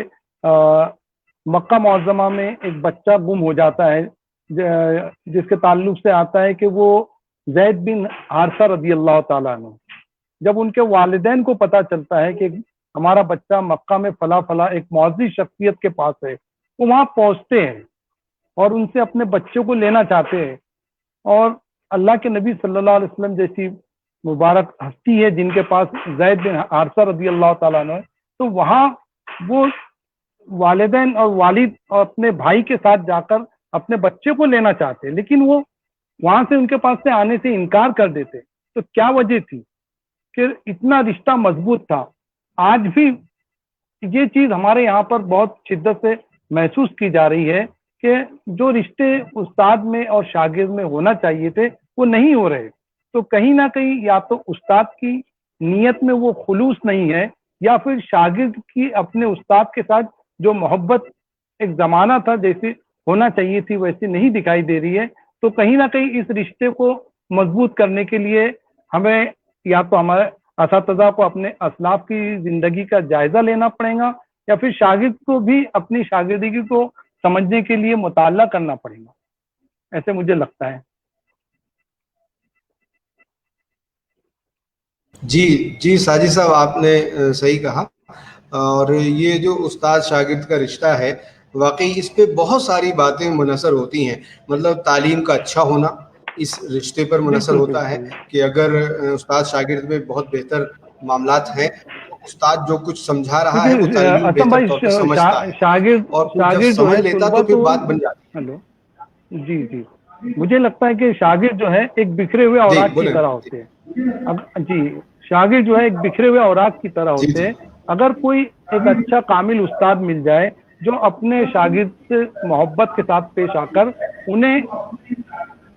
मक्का मुअज़्ज़मा में एक बच्चा गुम हो जाता है, जिसके ताल्लुक से आता है कि वो ज़ैद बिन हारिसा रज़ी अल्लाह ताला अन्हु, जब उनके वालिदैन को पता चलता है कि हमारा बच्चा मक्का में फला फला एक मुअज़्ज़िज़ शख्सियत के पास है, वो वहाँ पहुँचते हैं और उनसे अपने बच्चों को लेना चाहते हैं। और अल्लाह के नबी सल्लल्लाहु अलैहि वसल्लम जैसी मुबारक हस्ती है जिनके पास ज़ैद बिन हारिसा रज़ी अल्लाह ताला अन्हु है, तो वहाँ वो वालिदैन और वालिद और अपने भाई के साथ जाकर अपने बच्चे को लेना चाहते, लेकिन वो वहां से उनके पास से आने से इनकार कर देते। तो क्या वजह थी कि इतना रिश्ता मजबूत था। आज भी ये चीज हमारे यहाँ पर बहुत शिद्दत से महसूस की जा रही है कि जो रिश्ते उस्ताद में और शागिर्द में होना चाहिए थे वो नहीं हो रहे। तो कहीं ना कहीं या तो उस्ताद की नीयत में वो खुलूस नहीं है, या फिर शागिर्द की अपने उस्ताद के साथ जो मोहब्बत एक जमाना था जैसे होना चाहिए थी वैसी नहीं दिखाई दे रही है। तो कहीं ना कहीं इस रिश्ते को मजबूत करने के लिए हमें या तो हमारे असातिज़ा को अपने असलाफ की जिंदगी का जायजा लेना पड़ेगा, या फिर शागिर्द को भी अपनी शागिर्दगी को समझने के लिए मुताला करना पड़ेगा, ऐसे मुझे लगता है। जी साजिद साहब, आपने सही कहा। और ये जो उस्ताद शागिर्द का रिश्ता है, वाकई इस पे बहुत सारी बातें मुनसर होती हैं। मतलब तालीम का अच्छा होना इस रिश्ते पर मुनसर होता है कि अगर उस्ताद शागिर्द में बहुत बेहतर मामलात हैं, उस्ताद जो कुछ समझा रहा है वो तालिब इल्म असम बेहतर भाई तौर पे समझता है, शागिर्द और जब जो है समझ लेता तो फिर बात बन जाती है। हेलो जी जी, मुझे लगता है कि शागिर्द जो है एक बिखरे हुए औराक की तरह होते हैं। अब जी, शागिर्द जो है एक बिखरे हुए औराक की तरह होते हैं। अगर कोई एक अच्छा कामिल उस्ताद मिल जाए जो अपने शागिर्द से मोहब्बत के साथ पेश आकर उन्हें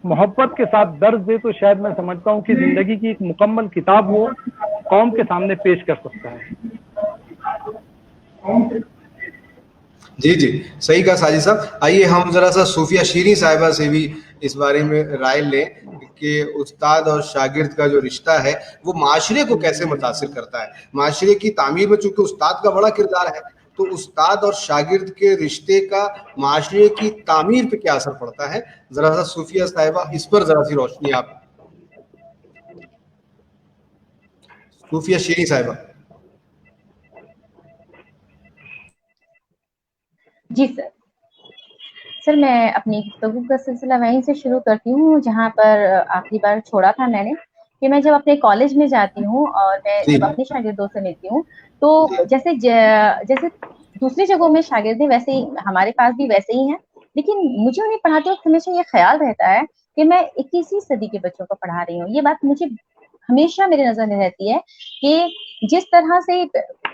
मोहब्बत के साथ दर्ज दे, तो शायद मैं समझता हूँ कि जिंदगी की एक मुकम्मल किताब वो कौम के सामने पेश कर सकता है। जी जी, सही कहा साजिद साहब। आइए हम जरा सा सूफिया शीरी साहिबा से भी इस बारे में राय लें कि उस्ताद और शागिर्द का जो रिश्ता है वो माशरे को कैसे मुतासिर करता है। माशरे की तामीर में चूंकि उस्ताद का बड़ा किरदार है, तो उस्ताद और शागिर्द के रिश्ते का माशरे की तामीर पे क्या असर पड़ता है, जरा सा सूफिया साहिबा इस पर जरा सी रोशनी आप। सूफिया शीरी साहिबा। जी सर, मैं अपनी गुफ्तगू का सिलसिला वहीं से शुरू करती हूँ जहाँ पर आखिरी बार छोड़ा था मैंने, कि मैं जब अपने कॉलेज में जाती हूँ और मैं जब अपने शागिर्दों से मिलती हूँ, तो जैसे दूसरी जगहों में शागिर्द वैसे ही हमारे पास भी वैसे ही हैं, लेकिन मुझे उन्हें पढ़ाते वक्त हमेशा ये ख्याल रहता है कि मैं 21वीं सदी के बच्चों को पढ़ा रही हूँ। ये बात मुझे हमेशा मेरे नजर में रहती है कि जिस तरह से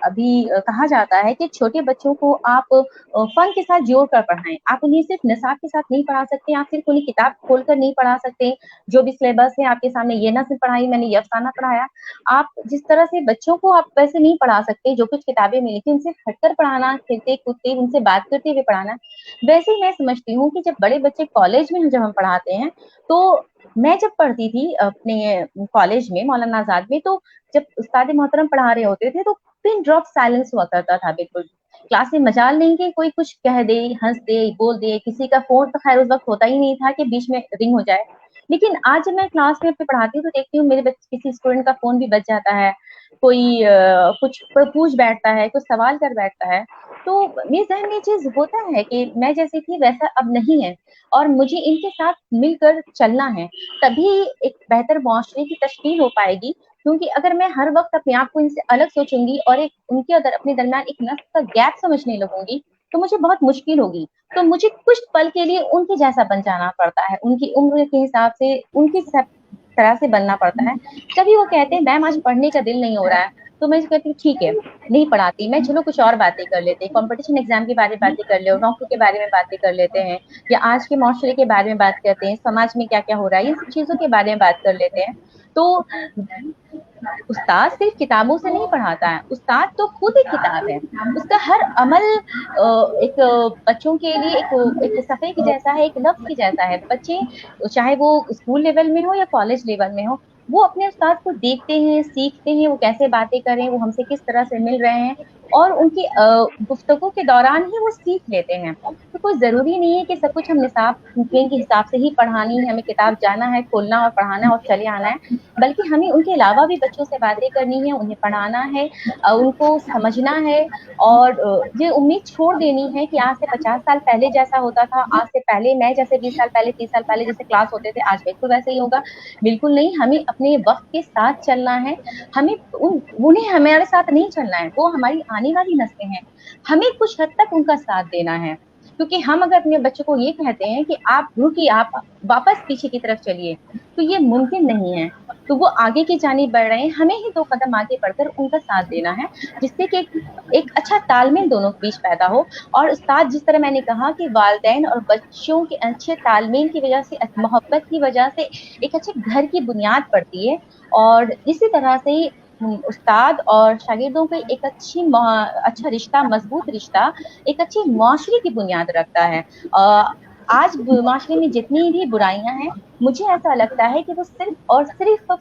अभी कहा जाता है कि छोटे बच्चों को आप फन के साथ जोड़ कर पढ़ाएं, आप उन्हें सिर्फ निसाब के साथ नहीं पढ़ा सकते, आप सिर्फ उन्हें किताब खोलकर नहीं पढ़ा सकते, जो भी सिलेबस है आपके सामने ये ना सिर्फ पढ़ाई, मैंने ये अफसाना पढ़ाया। आप जिस तरह से बच्चों को आप वैसे नहीं पढ़ा सकते, जो कुछ किताबें मिली थी उनसे हटकर पढ़ाना, खेलते कूदते उनसे बात करते हुए पढ़ाना, वैसे ही मैं समझती हूँ कि जब बड़े बच्चे कॉलेज में जब हम पढ़ाते हैं, तो मैं जब पढ़ती थी अपने कॉलेज में मौलाना आजाद में, तो जब उस्ताद मोहतरम पढ़ा रहे होते थे तो पिन ड्रॉप साइलेंस हुआ करता था, बिल्कुल क्लास में मजाल नहीं कि कोई कुछ कह दे, हंस दे, बोल दे, किसी का फोन तो खैर उस वक्त होता ही नहीं था कि बीच में रिंग हो जाए। लेकिन आज जब मैं क्लास में पढ़ाती हूँ तो देखती हूँ मेरे बच्चे किसी स्टूडेंट का फोन भी बज जाता है, कोई कुछ पूछ बैठता है, कुछ सवाल कर बैठता है, तो मेरे जहन में ये चीज होता है कि मैं जैसी थी वैसा अब नहीं है और मुझे इनके साथ मिलकर चलना है, तभी एक बेहतर मुआशरे की तश्कील हो पाएगी। क्योंकि अगर मैं हर वक्त अपने आप को इनसे अलग सोचूंगी और एक उनके अपने दरमियान एक नस्ल का गैप समझने लगूंगी, तो मुझे बहुत मुश्किल होगी। तो मुझे कुछ पल के लिए उनके जैसा बन जाना पड़ता है, उनकी उम्र के हिसाब से उनकी तरह से बनना पड़ता है। कभी वो कहते हैं मैम आज पढ़ने का दिल नहीं हो रहा है, तो मैं कहती हूँ ठीक है नहीं पढ़ाती मैं, चलो कुछ और बातें कर लेते हैं, कंपटीशन एग्जाम के बारे में बातें कर ले, नौकरी के बारे में बातें कर लेते हैं, या आज के माशरे के बारे में बात करते हैं, समाज में क्या क्या हो रहा है, इन सब चीजों के बारे में बात कर लेते हैं। तो उस्ताद सिर्फ किताबों से नहीं पढ़ाता है, उस्ताद तो खुद एक किताब है, उसका हर अमल एक बच्चों के लिए एक सफ़े की जैसा है, एक लफ्ज की जैसा है। बच्चे चाहे वो स्कूल लेवल में हो या कॉलेज लेवल में हो, वो अपने उस्ताद को देखते हैं, सीखते हैं, वो कैसे बातें कर रहे हैं, वो हमसे किस तरह से मिल रहे हैं, और उनकी गुफ्तगू के दौरान ही वो सीख लेते हैं। तो कोई ज़रूरी नहीं है कि सब कुछ हम निसाब के हिसाब से ही पढ़ानी है, हमें किताब जाना है, खोलना और पढ़ाना और चले आना है, बल्कि हमें उनके अलावा भी बच्चों से बातें करनी है, उन्हें पढ़ाना है, उनको समझना है, और ये उम्मीद छोड़ देनी है कि आज से 50 साल पहले जैसा होता था, आज से पहले मैं जैसे 20 साल पहले 30 साल पहले जैसे क्लास होते थे आज बिल्कुल वैसे ही होगा, बिल्कुल नहीं। हमें अपने वक्त के साथ चलना है, हमें उन्हें हमारे साथ नहीं चलना है, वो हमारी आने वाली नस्लें हैं, हमें कुछ हद तक उनका साथ देना है। क्योंकि हम अगर अपने बच्चों को ये कहते हैं कि आप रुकिए, आप वापस पीछे की तरफ चलिए, तो ये मुमकिन नहीं है। तो वो आगे की जानिब बढ़ रहे हैं, हमें ही 2 कदम आगे बढ़कर उनका साथ देना है, जिससे कि एक अच्छा तालमेल दोनों के बीच पैदा हो। और उस्ताद जिस तरह मैंने कहा कि वालिदैन और बच्चों के अच्छे तालमेल की वजह से, मोहब्बत की वजह से एक अच्छे घर की बुनियाद पड़ती है, और इसी तरह से उस्ताद और शागिर्दों का एक अच्छा रिश्ता, मजबूत रिश्ता एक अच्छी मुआशरे की बुनियाद रखता है। आज माशरे में जितनी भी बुराइयां हैं, मुझे ऐसा लगता है कि वो सिर्फ और सिर्फ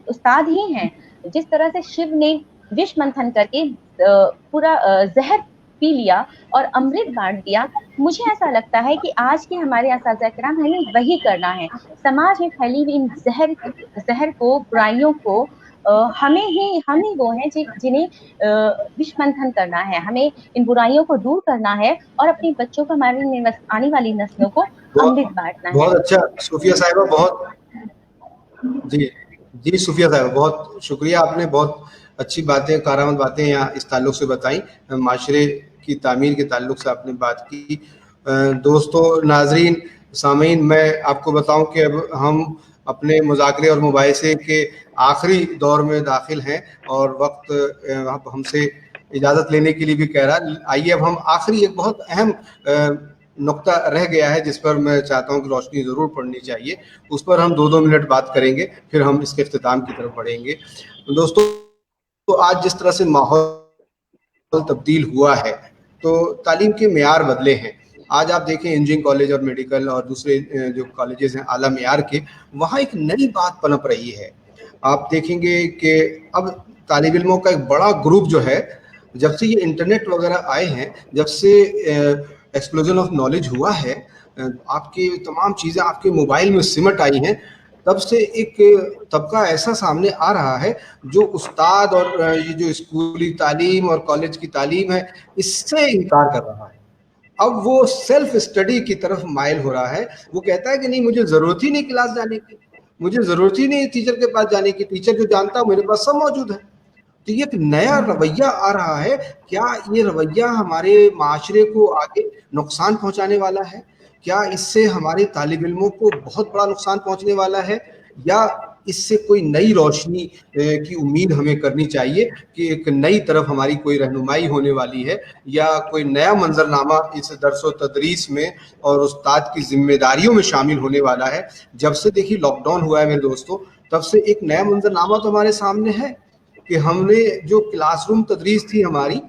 उस्ताद ही हैं। जिस तरह से शिव ने विष मंथन करके पूरा जहर पी लिया और अमृत बांट दिया, मुझे ऐसा लगता है कि आज के हमारे असातिज़ा किराम हमें वही करना है। समाज में फैली हुई इन जहर को, बुराइयों को हम ही वो हैं जिन्हें विष मंथन करना है, हमें इन बुराइयों को दूर करना है और अपने बच्चों को, हमारी आने वाली नस्लों को अमृत बांटना है। बहुत अच्छा सूफिया साहिबा, बहुत जी जी सुफिया साहब, बहुत शुक्रिया, आपने बहुत अच्छी बातें, कारआमद बातें यहाँ इस ताल्लुक से बताई, माशरे की तामीर के ताल्लुक से आपने बात की। दोस्तों, नाजरीन, सामीन, मैं आपको बताऊं कि अब हम अपने मुज़ाकरे और मुबाहिसे के आखिरी दौर में दाखिल हैं और वक्त अब हमसे इजाज़त लेने के लिए भी कह रहा। आइए अब हम आखिरी एक बहुत अहम नुक्ता रह गया है जिस पर मैं चाहता हूं कि रोशनी ज़रूर पड़नी चाहिए, उस पर हम 2-2 मिनट बात करेंगे, फिर हम इसके इख्तिताम की तरफ बढ़ेंगे। दोस्तों, तो आज जिस तरह से माहौल तब्दील हुआ है, तो तालीम के मेयार बदले हैं। आज आप देखें इंजीनियरिंग कॉलेज और मेडिकल और दूसरे जो कॉलेजेस हैं आला मेयार के, वहाँ एक नई बात पनप रही है। आप देखेंगे कि अब तालिब इल्मों का एक बड़ा ग्रुप जो है, जब से ये इंटरनेट वगैरह आए हैं, जब से एक्सप्लोजन ऑफ नॉलेज हुआ है, आपकी तमाम चीज़ें आपके मोबाइल में सिमट आई हैं, तब से एक तबका ऐसा सामने आ रहा है जो उस्ताद और ये जो स्कूली तालीम और कॉलेज की तालीम है, इससे इनकार कर रहा है। अब वो सेल्फ स्टडी की तरफ माइल हो रहा है। वो कहता है कि नहीं, मुझे ज़रूरत ही नहीं क्लास जाने की, मुझे ज़रूरत ही नहीं टीचर के पास जाने की, टीचर जो जानता है मेरे पास सब मौजूद है। तो ये एक नया रवैया आ रहा है। क्या ये रवैया हमारे माशरे को आगे नुकसान पहुंचाने वाला है? क्या इससे हमारे तालिब इल्मों को बहुत बड़ा नुकसान पहुंचने वाला है, या इससे कोई नई रोशनी की उम्मीद हमें करनी चाहिए कि एक नई तरफ हमारी कोई रहनुमाई होने वाली है, या कोई नया मंजरनामा इस दरसो तदरीस में और उस्ताद की जिम्मेदारियों में शामिल होने वाला है? जब से देखिए लॉकडाउन हुआ है मेरे दोस्तों, तब से एक नया मंजरनामा तो हमारे सामने है कि हमने जो क्लासरूम तदरीस थी हमारी,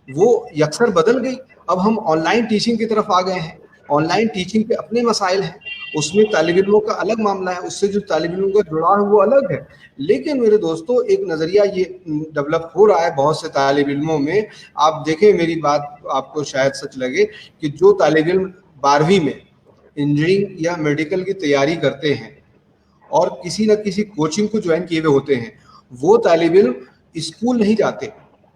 वो यकसर बदल गई। अब हम ऑनलाइन टीचिंग की तरफ आ गए हैं। ऑनलाइन टीचिंग के अपने मसाइल हैं, उसमें तालिब इल्मों का अलग मामला है, उससे जो तालिब इल्मों का जुड़ाव है वो अलग है। लेकिन मेरे दोस्तों, एक नज़रिया ये डेवलप हो रहा है बहुत से तालिब इल्मों में। आप देखें, मेरी बात आपको शायद सच लगे कि जो तालिब इल्म 12वीं में इंजीनियरिंग या मेडिकल की तैयारी करते हैं और किसी न किसी कोचिंग को ज्वाइन किए हुए होते हैं, वो तालिब इल्म स्कूल नहीं जाते।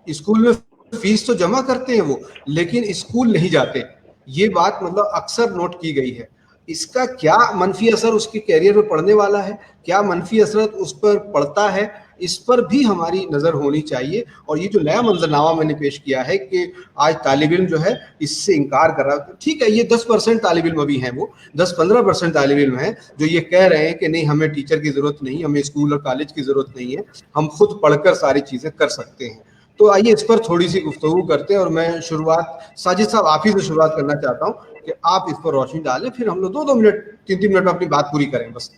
स्कूल में फीस तो जमा करते हैं वो, लेकिन स्कूल नहीं जाते। ये बात मतलब अक्सर नोट की गई है। इसका क्या मनफी असर उसके कैरियर में पड़ने वाला है, क्या मनफी असर उस पर पड़ता है, इस पर भी हमारी नज़र होनी चाहिए। और ये जो नया मंजरनामा मैंने पेश किया है कि आज तालिब इल्म जो है इससे इनकार कर रहा है, ठीक है, ये 10% तालिब इल्म अभी हैं, वो 10-15% तालिब इल्म हैं जो ये कह रहे हैं कि नहीं, हमें टीचर की ज़रूरत नहीं, हमें स्कूल और कॉलेज की ज़रूरत नहीं है, हम खुद पढ़कर सारी चीज़ें कर सकते हैं। तो आइए इस पर थोड़ी सी गुफ्तगू करते हैं, और मैं शुरुआत साजिद साहब आप ही से शुरुआत करना चाहता हूँ कि आप इस पर रोशनी डालें, फिर हम लोग 2-2 मिनट 3-3 मिनट में अपनी बात पूरी करें बस।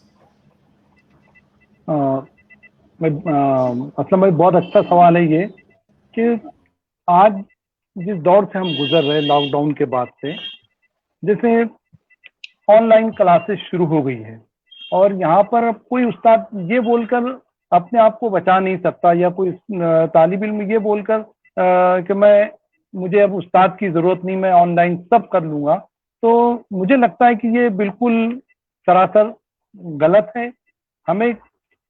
असलम भाई, बहुत अच्छा सवाल है ये कि आज जिस दौर से हम गुजर रहे लॉकडाउन के बाद से, जैसे ऑनलाइन क्लासेस शुरू हो गई है, और यहाँ पर कोई उस्ताद ये बोलकर अपने आप को बचा नहीं सकता, या कोई तालिब इल्म ये बोलकर कि मुझे अब उस्ताद की ज़रूरत नहीं, मैं ऑनलाइन सब कर लूँगा। तो मुझे लगता है कि ये बिल्कुल सरासर गलत है।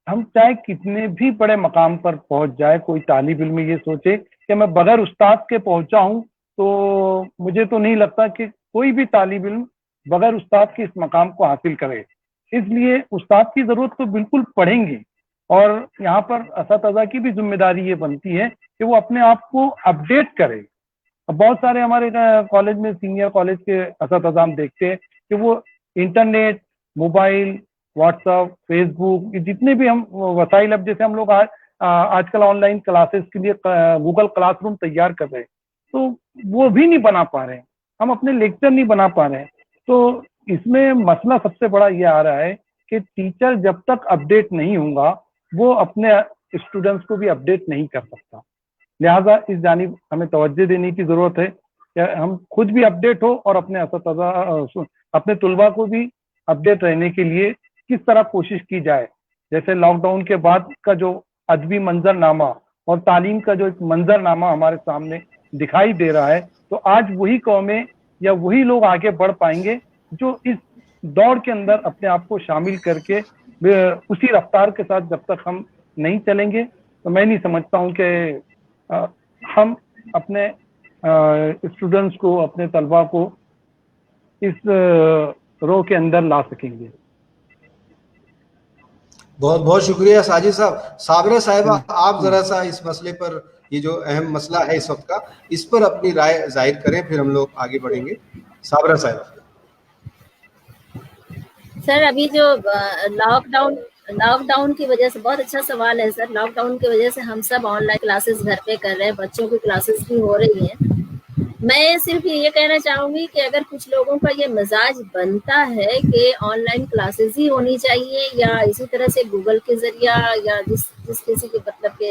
हम चाहे कितने भी बड़े मकाम पर पहुंच जाए, कोई तालिब इल्म ये सोचे कि मैं बगैर उस्ताद के पहुंचा हूं, तो मुझे तो नहीं लगता कि कोई भी तालिब इल्म बगैर उस्ताद के इस मकाम को हासिल करे। इसलिए उस्ताद की ज़रूरत तो बिल्कुल पड़ेंगी, और यहाँ पर असतज़ा की भी जिम्मेदारी ये बनती है कि वो अपने आप को अपडेट करे। अब बहुत सारे हमारे कॉलेज में, सीनियर कॉलेज के असतज़ा हम देखते हैं कि वो इंटरनेट, मोबाइल, व्हाट्सएप, फेसबुक, जितने भी हम वसाइल, अब जैसे हम लोग आजकल ऑनलाइन क्लासेस के लिए गूगल क्लासरूम तैयार कर रहे हैं, तो वो भी नहीं बना पा रहे हैं, हम अपने लेक्चर नहीं बना पा रहे हैं। तो इसमें मसला सबसे बड़ा ये आ रहा है कि टीचर जब तक अपडेट नहीं होगा, वो अपने स्टूडेंट्स को भी अपडेट नहीं कर सकता। लिहाजा इस जानिब हमें तवज्जो देने की ज़रूरत है कि हम खुद भी अपडेट हो और अपने तुलबा को भी अपडेट रहने के लिए किस तरह कोशिश की जाए। जैसे लॉकडाउन के बाद का जो अदबी मंजरनामा और तालीम का जो एक मंजरनामा हमारे सामने दिखाई दे रहा है, तो आज वही कौमें या वही लोग आगे बढ़ पाएंगे जो इस दौर के अंदर अपने आप को शामिल करके उसी रफ्तार के साथ जब तक हम नहीं चलेंगे, तो मैं नहीं समझता हूँ कि हम अपने स्टूडेंट्स को, अपने तलबा को इस रो के अंदर ला सकेंगे। बहुत बहुत शुक्रिया साजिद साहब. साबरा साहिबा, आप जरा सा इस मसले पर, ये जो अहम मसला है इस वक्त का, इस पर अपनी राय जाहिर करें, फिर हम लोग आगे बढ़ेंगे. साबरा साहिबा. सर अभी जो लॉकडाउन की वजह से, बहुत अच्छा सवाल है सर. लॉकडाउन की वजह से हम सब ऑनलाइन क्लासेस घर पे कर रहे हैं, बच्चों की क्लासेस भी हो रही हैं. मैं सिर्फ ये कहना चाहूंगी कि अगर कुछ लोगों का ये मिजाज बनता है कि ऑनलाइन क्लासेस ही होनी चाहिए या इसी तरह से गूगल के जरिया या जिस किसी के मतलब के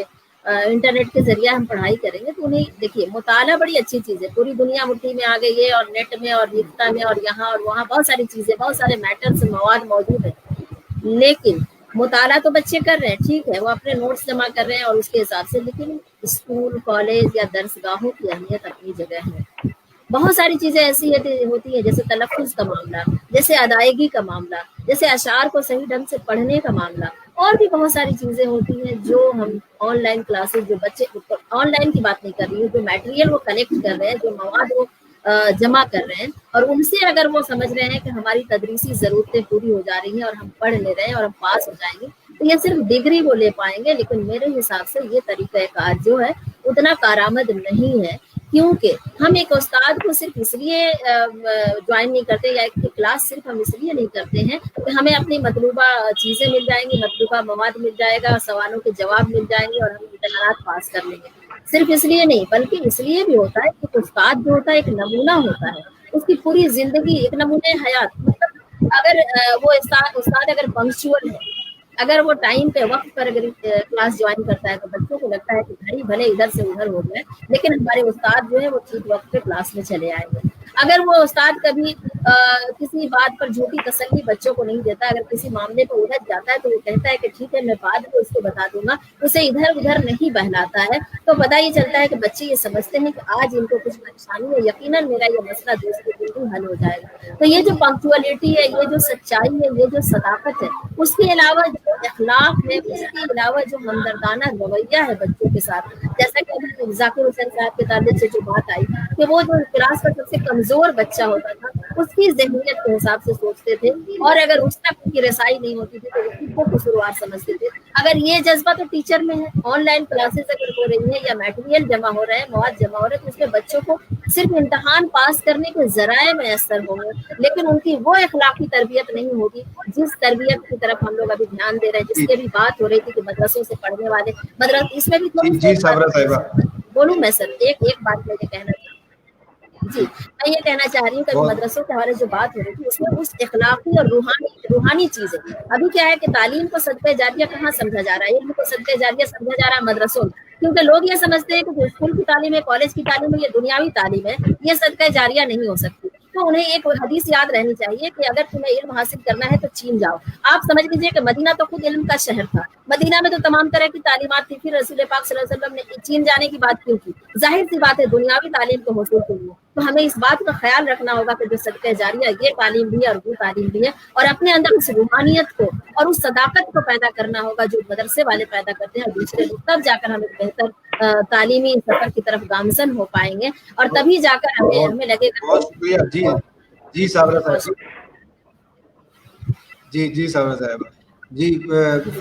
इंटरनेट के जरिए हम पढ़ाई करेंगे, तो उन्हें देखिए, मुताला बड़ी अच्छी चीज़ है, पूरी दुनिया मुट्ठी में आ गई है और नेट में और लिखता में और यहाँ और वहाँ बहुत सारी चीज़ें, बहुत सारे मैटर्स मवाद मौजूद है. लेकिन मुताला तो बच्चे कर रहे हैं, ठीक है, वो अपने नोट्स जमा कर रहे हैं और उसके हिसाब से, लेकिन स्कूल कॉलेज या दरसगाहों की अहमियत अपनी जगह है. बहुत सारी चीजें ऐसी होती है, जैसे तलफ़्फ़ुज़ का मामला, जैसे अदायगी का मामला, जैसे अशार को सही ढंग से पढ़ने का मामला, और भी बहुत सारी चीजें होती हैं जो हम ऑनलाइन क्लासेस, जो बच्चे ऑनलाइन की बात नहीं कर रही हूँ, जो मटेरियल वो कलेक्ट कर रहे हैं, जो मवाद वो जमा कर रहे हैं, और उनसे अगर वो समझ रहे हैं कि हमारी तदरीसी ज़रूरतें पूरी हो जा रही हैं और हम पढ़ ले रहे हैं और हम पास हो जाएंगे, तो ये सिर्फ डिग्री वो ले पाएंगे. लेकिन मेरे हिसाब से ये तरीक़ाकार जो है उतना कारआमद नहीं है, क्योंकि हम एक उस्ताद को सिर्फ इसलिए ज्वाइन नहीं करते या एक क्लास सिर्फ हम इसलिए नहीं करते हैं कि हमें अपनी मतलूबा चीज़ें मिल जाएंगी, मतलूबा मवाद मिल जाएगा, सवालों के जवाब मिल जाएंगे और हम इम्तिहानात पास कर लेंगे. सिर्फ इसलिए नहीं, बल्कि इसलिए भी होता है कि उस्ताद जो होता है एक नमूना होता है, उसकी पूरी जिंदगी एक नमूने हयात. मतलब अगर वो उस्ताद अगर पंक्चुअल है, अगर वो टाइम पे वक्त पर अगर क्लास ज्वाइन करता है, तो बच्चों को लगता है कि भाई भले इधर से उधर हो गए, लेकिन हमारे उस्ताद जो है वो ठीक वक्त पे क्लास में चले आएंगे. अगर वो उस्ताद कभी किसी बात पर झूठी तसल्ली बच्चों को नहीं देता, अगर किसी मामले पर उलझ जाता है तो वो कहता है कि ठीक है मैं बाद में उसको बता दूंगा, उसे इधर उधर नहीं बहलाता है, तो पता ही चलता है कि बच्चे ये समझते हैं कि आज इनको कुछ परेशानी है, यकीनन मेरा ये मसला दोस्त के दिन हल हो जाएगा. तो ये जो पंक्चुअलिटी है, ये जो सच्चाई है, ये जो सदाकत है, उसके अलावा जो अखलाक है, उसके अलावा जो हमदर्दाना रवैया है बच्चों के साथ, जैसा कि अभी जाकिर हुसैन साहब के ताल्लुक से जो बात आई कि वो जो क्लास का सबसे कमजोर बच्चा होता था, उसकी ज़हनियत के हिसाब से सोचते थे, और अगर उस तक की रसाई नहीं होती थी तो उसको कसूरवार समझते थे. अगर ये जज्बा तो टीचर में है, ऑनलाइन क्लासेस अगर हो रही है या मटेरियल जमा हो रहा है, मवाद जमा हो रहा है, तो उसमें बच्चों को सिर्फ इम्तहान पास करने के जराए मैसर होंगे, लेकिन उनकी वो अखलाकी तरबियत नहीं होगी जिस तरबियत की तरफ हम लोग अभी ध्यान दे रहे हैं, जिसकी भी बात हो रही थी कि मदरसों से पढ़ने वाले मदरस, इसमें भी बोलूँ मैं सर, एक बात मुझे कहना जी, मैं ये कहना चाह रही हूँ कि मदरसों के हवाले जो बात हो रही थी उसमें उस इखलाकी और रूहानी चीजें, अभी क्या है कि तालीम को सदक़े जारिया कहाँ समझा जा रहा है, इल्म को सदक़े जारिया समझा जा रहा है मदरसों में, क्योंकि लोग ये समझते हैं कि जो स्कूल की तालीम है, कॉलेज की तालीम है, ये दुनियावी तालीम है, ये सदक़े जारिया नहीं हो सकती. तो उन्हें एक हदीस याद रहनी चाहिए कि अगर तुम्हें इल्म हासिल करना है तो चीन जाओ. आप समझ लीजिए कि मदीना तो खुद इल्म का शहर था, मदीना में तो तमाम तरह की तालीमात थी, फिर रसूल पाक सल्लल्लाहु अलैहि वसल्लम ने चीन जाने की बात क्यों की? जाहिर सी बात है, दुनियावी तालीम को हासिल के लिए. तो हमें इस बात का ख्याल रखना होगा कि जो सदक़े जारिया ये तालीम भी है और वो तालीम भी है, और अपने अंदर उस रूहानियत को और उस सदाकत को पैदा करना होगा जो मदरसे वाले पैदा करते हैं और दूसरे लोग, तब जाकर हम एक बेहतर तालीमी सफर की तरफ गामजन हो पाएंगे, और तभी जाकर हमें लगेगा. बहुत शुक्रिया. जी साबरा साहब. जी साबरा साहब. जी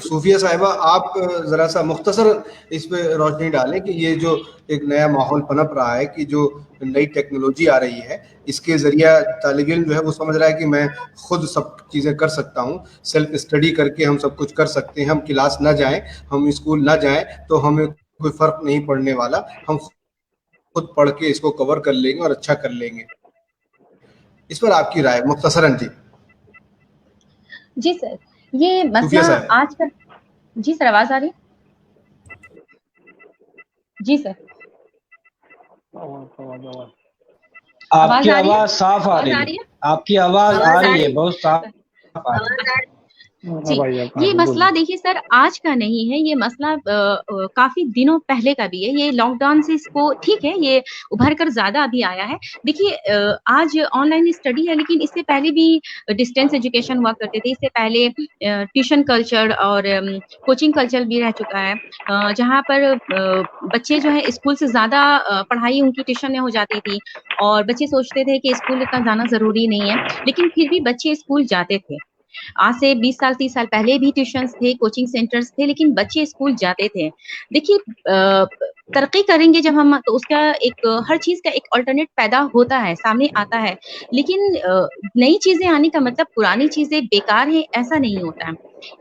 सूफिया साहिबा, आप ज़रा सा मुख्तसर इस पे रोशनी डालें कि ये जो एक नया माहौल पनप रहा है कि जो नई टेक्नोलॉजी आ रही है, इसके ज़रिया तालिब इल्म जो है वो समझ रहा है कि मैं खुद सब चीज़ें कर सकता हूँ, सेल्फ स्टडी करके हम सब कुछ कर सकते हैं, हम क्लास ना जाएं, हम स्कूल ना जाएं तो हमें कोई फ़र्क नहीं पड़ने वाला, हम खुद पढ़ के इसको कवर कर लेंगे और अच्छा कर लेंगे. इस पर आपकी राय मुख्तसरन. जी सर, ये मसला आज का. जी सर, आवाज आ रही है? जी सर, आपकी आवाज साफ आ रही है. आपकी आवाज आ रही है, बहुत साफ आ रही है. जी, ये मसला देखिए सर आज का नहीं है, ये मसला काफी दिनों पहले का भी है. ये लॉकडाउन से इसको ठीक है, ये उभर कर ज्यादा अभी आया है. देखिए आज ऑनलाइन स्टडी है, लेकिन इससे पहले भी डिस्टेंस एजुकेशन हुआ करते थे. इससे पहले ट्यूशन कल्चर और कोचिंग कल्चर भी रह चुका है, जहाँ पर बच्चे जो है स्कूल से ज्यादा पढ़ाई उनकी ट्यूशन में हो जाती थी, और बच्चे सोचते थे कि स्कूल इतना जाना जरूरी नहीं है, लेकिन फिर भी बच्चे स्कूल जाते थे. आज से 20 साल 30 साल पहले भी ट्यूशंस थे, कोचिंग सेंटर्स थे, लेकिन बच्चे स्कूल जाते थे। देखिए तरक्की करेंगे जब हम, तो उसका एक हर चीज का एक अल्टरनेट पैदा होता है, सामने आता है, लेकिन नई चीजें आने का मतलब पुरानी चीजें बेकार है ऐसा नहीं होता है।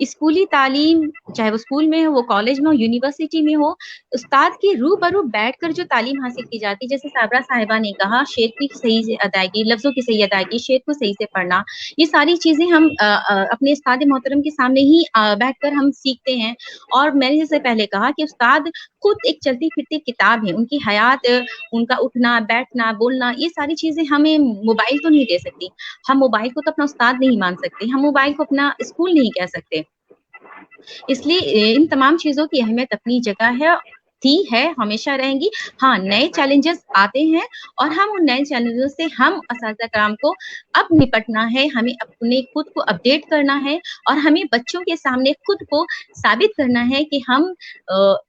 स्कूली तालीम, चाहे वो स्कूल में हो, वो कॉलेज में हो, यूनिवर्सिटी में हो, उस्ताद के रूबरू बैठकर जो तालीम हासिल की जाती है, जैसे साबरा साहिबा ने कहा, शेर की सही से अदायगी, लफ्जों की सही अदायगी, शेर को सही से पढ़ना, ये सारी चीजें हम अपने उस्ताद मोहतरम के सामने ही बैठकर हम सीखते हैं। और मैंने जैसे पहले कहा कि उस्ताद खुद एक चलती फिरती किताब है, उनकी हयात, उनका उठना बैठना बोलना, ये सारी चीजें हमें मोबाइल तो नहीं दे सकती। हम मोबाइल को तो अपना उस्ताद नहीं मान सकते, हम मोबाइल को अपना स्कूल नहीं कह सकते। इसलिए इन तमाम चीजों की अहमियत अपनी जगह है, हमेशा रहेंगी। हाँ, नए चैलेंजेस आते हैं और हम उन नए चैलेंजों से हम असातिज़ा कराम को अब निपटना है, हमें अपने खुद को अपडेट करना है और हमें बच्चों के सामने खुद को साबित करना है कि हम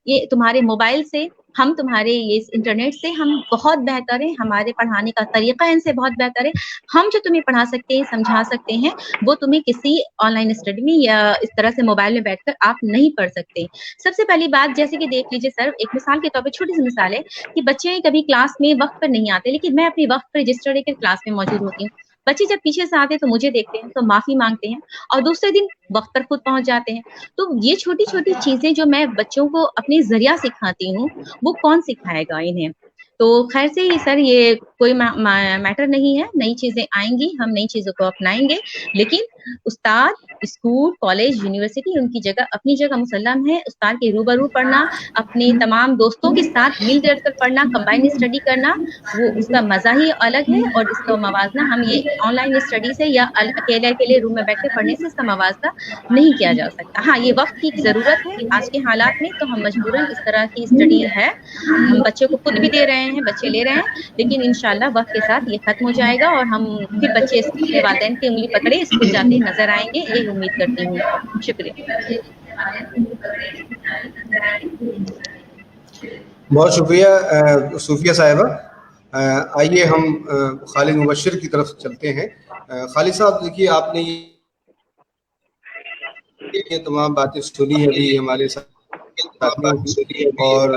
ये तुम्हारे मोबाइल से, हम तुम्हारे ये इंटरनेट से हम बहुत बेहतर हैं, हमारे पढ़ाने का तरीका इनसे बहुत बेहतर है। हम जो तुम्हें पढ़ा सकते हैं, समझा सकते हैं, वो तुम्हें किसी ऑनलाइन स्टडी में या इस तरह से मोबाइल में बैठकर आप नहीं पढ़ सकते। सबसे पहली बात, जैसे कि देख लीजिए सर, एक मिसाल के तौर पे छोटी सी मिसाल है कि बच्चे कभी क्लास में वक्त पर नहीं आते, लेकिन मैं अपनी वक्त पर रजिस्टर लेकर क्लास में मौजूद होती हूँ। बच्चे जब पीछे से आते हैं तो मुझे देखते हैं, तो माफी मांगते हैं और दूसरे दिन वक्त पर खुद पहुंच जाते हैं। तो ये छोटी छोटी चीजें जो मैं बच्चों को अपने जरिया सिखाती हूँ, वो कौन सिखाएगा इन्हें। तो खैर से ही सर, ये कोई मैटर नहीं है, नई चीजें आएंगी, हम नई चीजों को अपनाएंगे, लेकिन उस्ताद, स्कूल, कॉलेज, यूनिवर्सिटी उनकी जगह, अपनी जगह मुसल्लम है। उस्ताद के रूबरू पढ़ना, अपने तमाम दोस्तों के साथ मिल जुल कर पढ़ना, कंबाइन स्टडी करना, वो उसका मजा ही अलग है। और इसका मवाजना हम ये ऑनलाइन स्टडी से या अकेले रूम में बैठ के पढ़ने से इसका मवाजना नहीं किया जा सकता। हाँ, ये वक्त की जरूरत है आज के हालात में, तो हम मजबूरन इस तरह की स्टडी है, हम बच्चों को खुद भी दे रहे हैं, बच्चे ले रहे हैं, लेकिन इंशाल्लाह वक्त के साथ ये खत्म हो जाएगा और हम फिर बच्चे अपने वालिदैन की उंगली पकड़े स्कूल जाते नजर आएंगे, यही उम्मीद करती हूँ। शुक्रिया। बहुत शुक्रिया सूफिया साहिबा। आइए हम खालिद मुबश्शिर की तरफ चलते हैं। खालिद साहब, देखिए आपने ये तमाम बातें सुनी है अभी हमारे साथ, और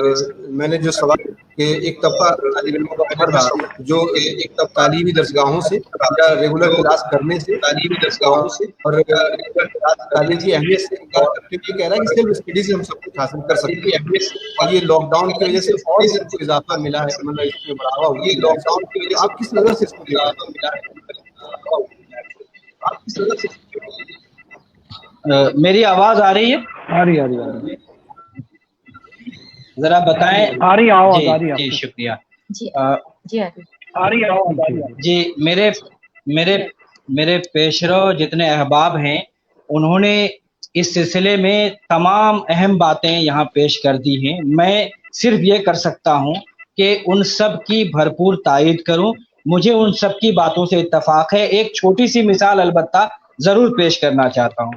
मैंने जो सवाल कि एक तबका तालिब इल्मों का उमर रहा जो एक तालीमी दरसगाहों से या रेगुलर क्लास करने से, तालीमी दरसगाहों से और तालीम की अहमियत से इनकार करते हुए कह रहा है कि सिर्फ स्टडी से हम सब कुछ हासिल कर सकते हैं, और ये लॉकडाउन की वजह से और इसको इजाफा मिला है, मतलब इसमें बढ़ावा हुआ। ये लॉकडाउन की वजह से आप किस नजर से इसको इजाफा मिला है, आप किस नजर से? मेरी आवाज आ रही है? आ रही जरा बताएं। आ रही आवाज, आ रही है। जी शुक्रिया। जी आ रही आवाज। जी मेरे पेशरो जितने अहबाब हैं, उन्होंने इस सिलसिले में तमाम अहम बातें यहाँ पेश कर दी हैं। मैं सिर्फ ये कर सकता हूँ कि उन सब की भरपूर तायद करूँ। मुझे उन सब की बातों से इत्तफाक है। एक छोटी सी मिसाल अलबत्ता ज़रूर पेश करना चाहता हूँ।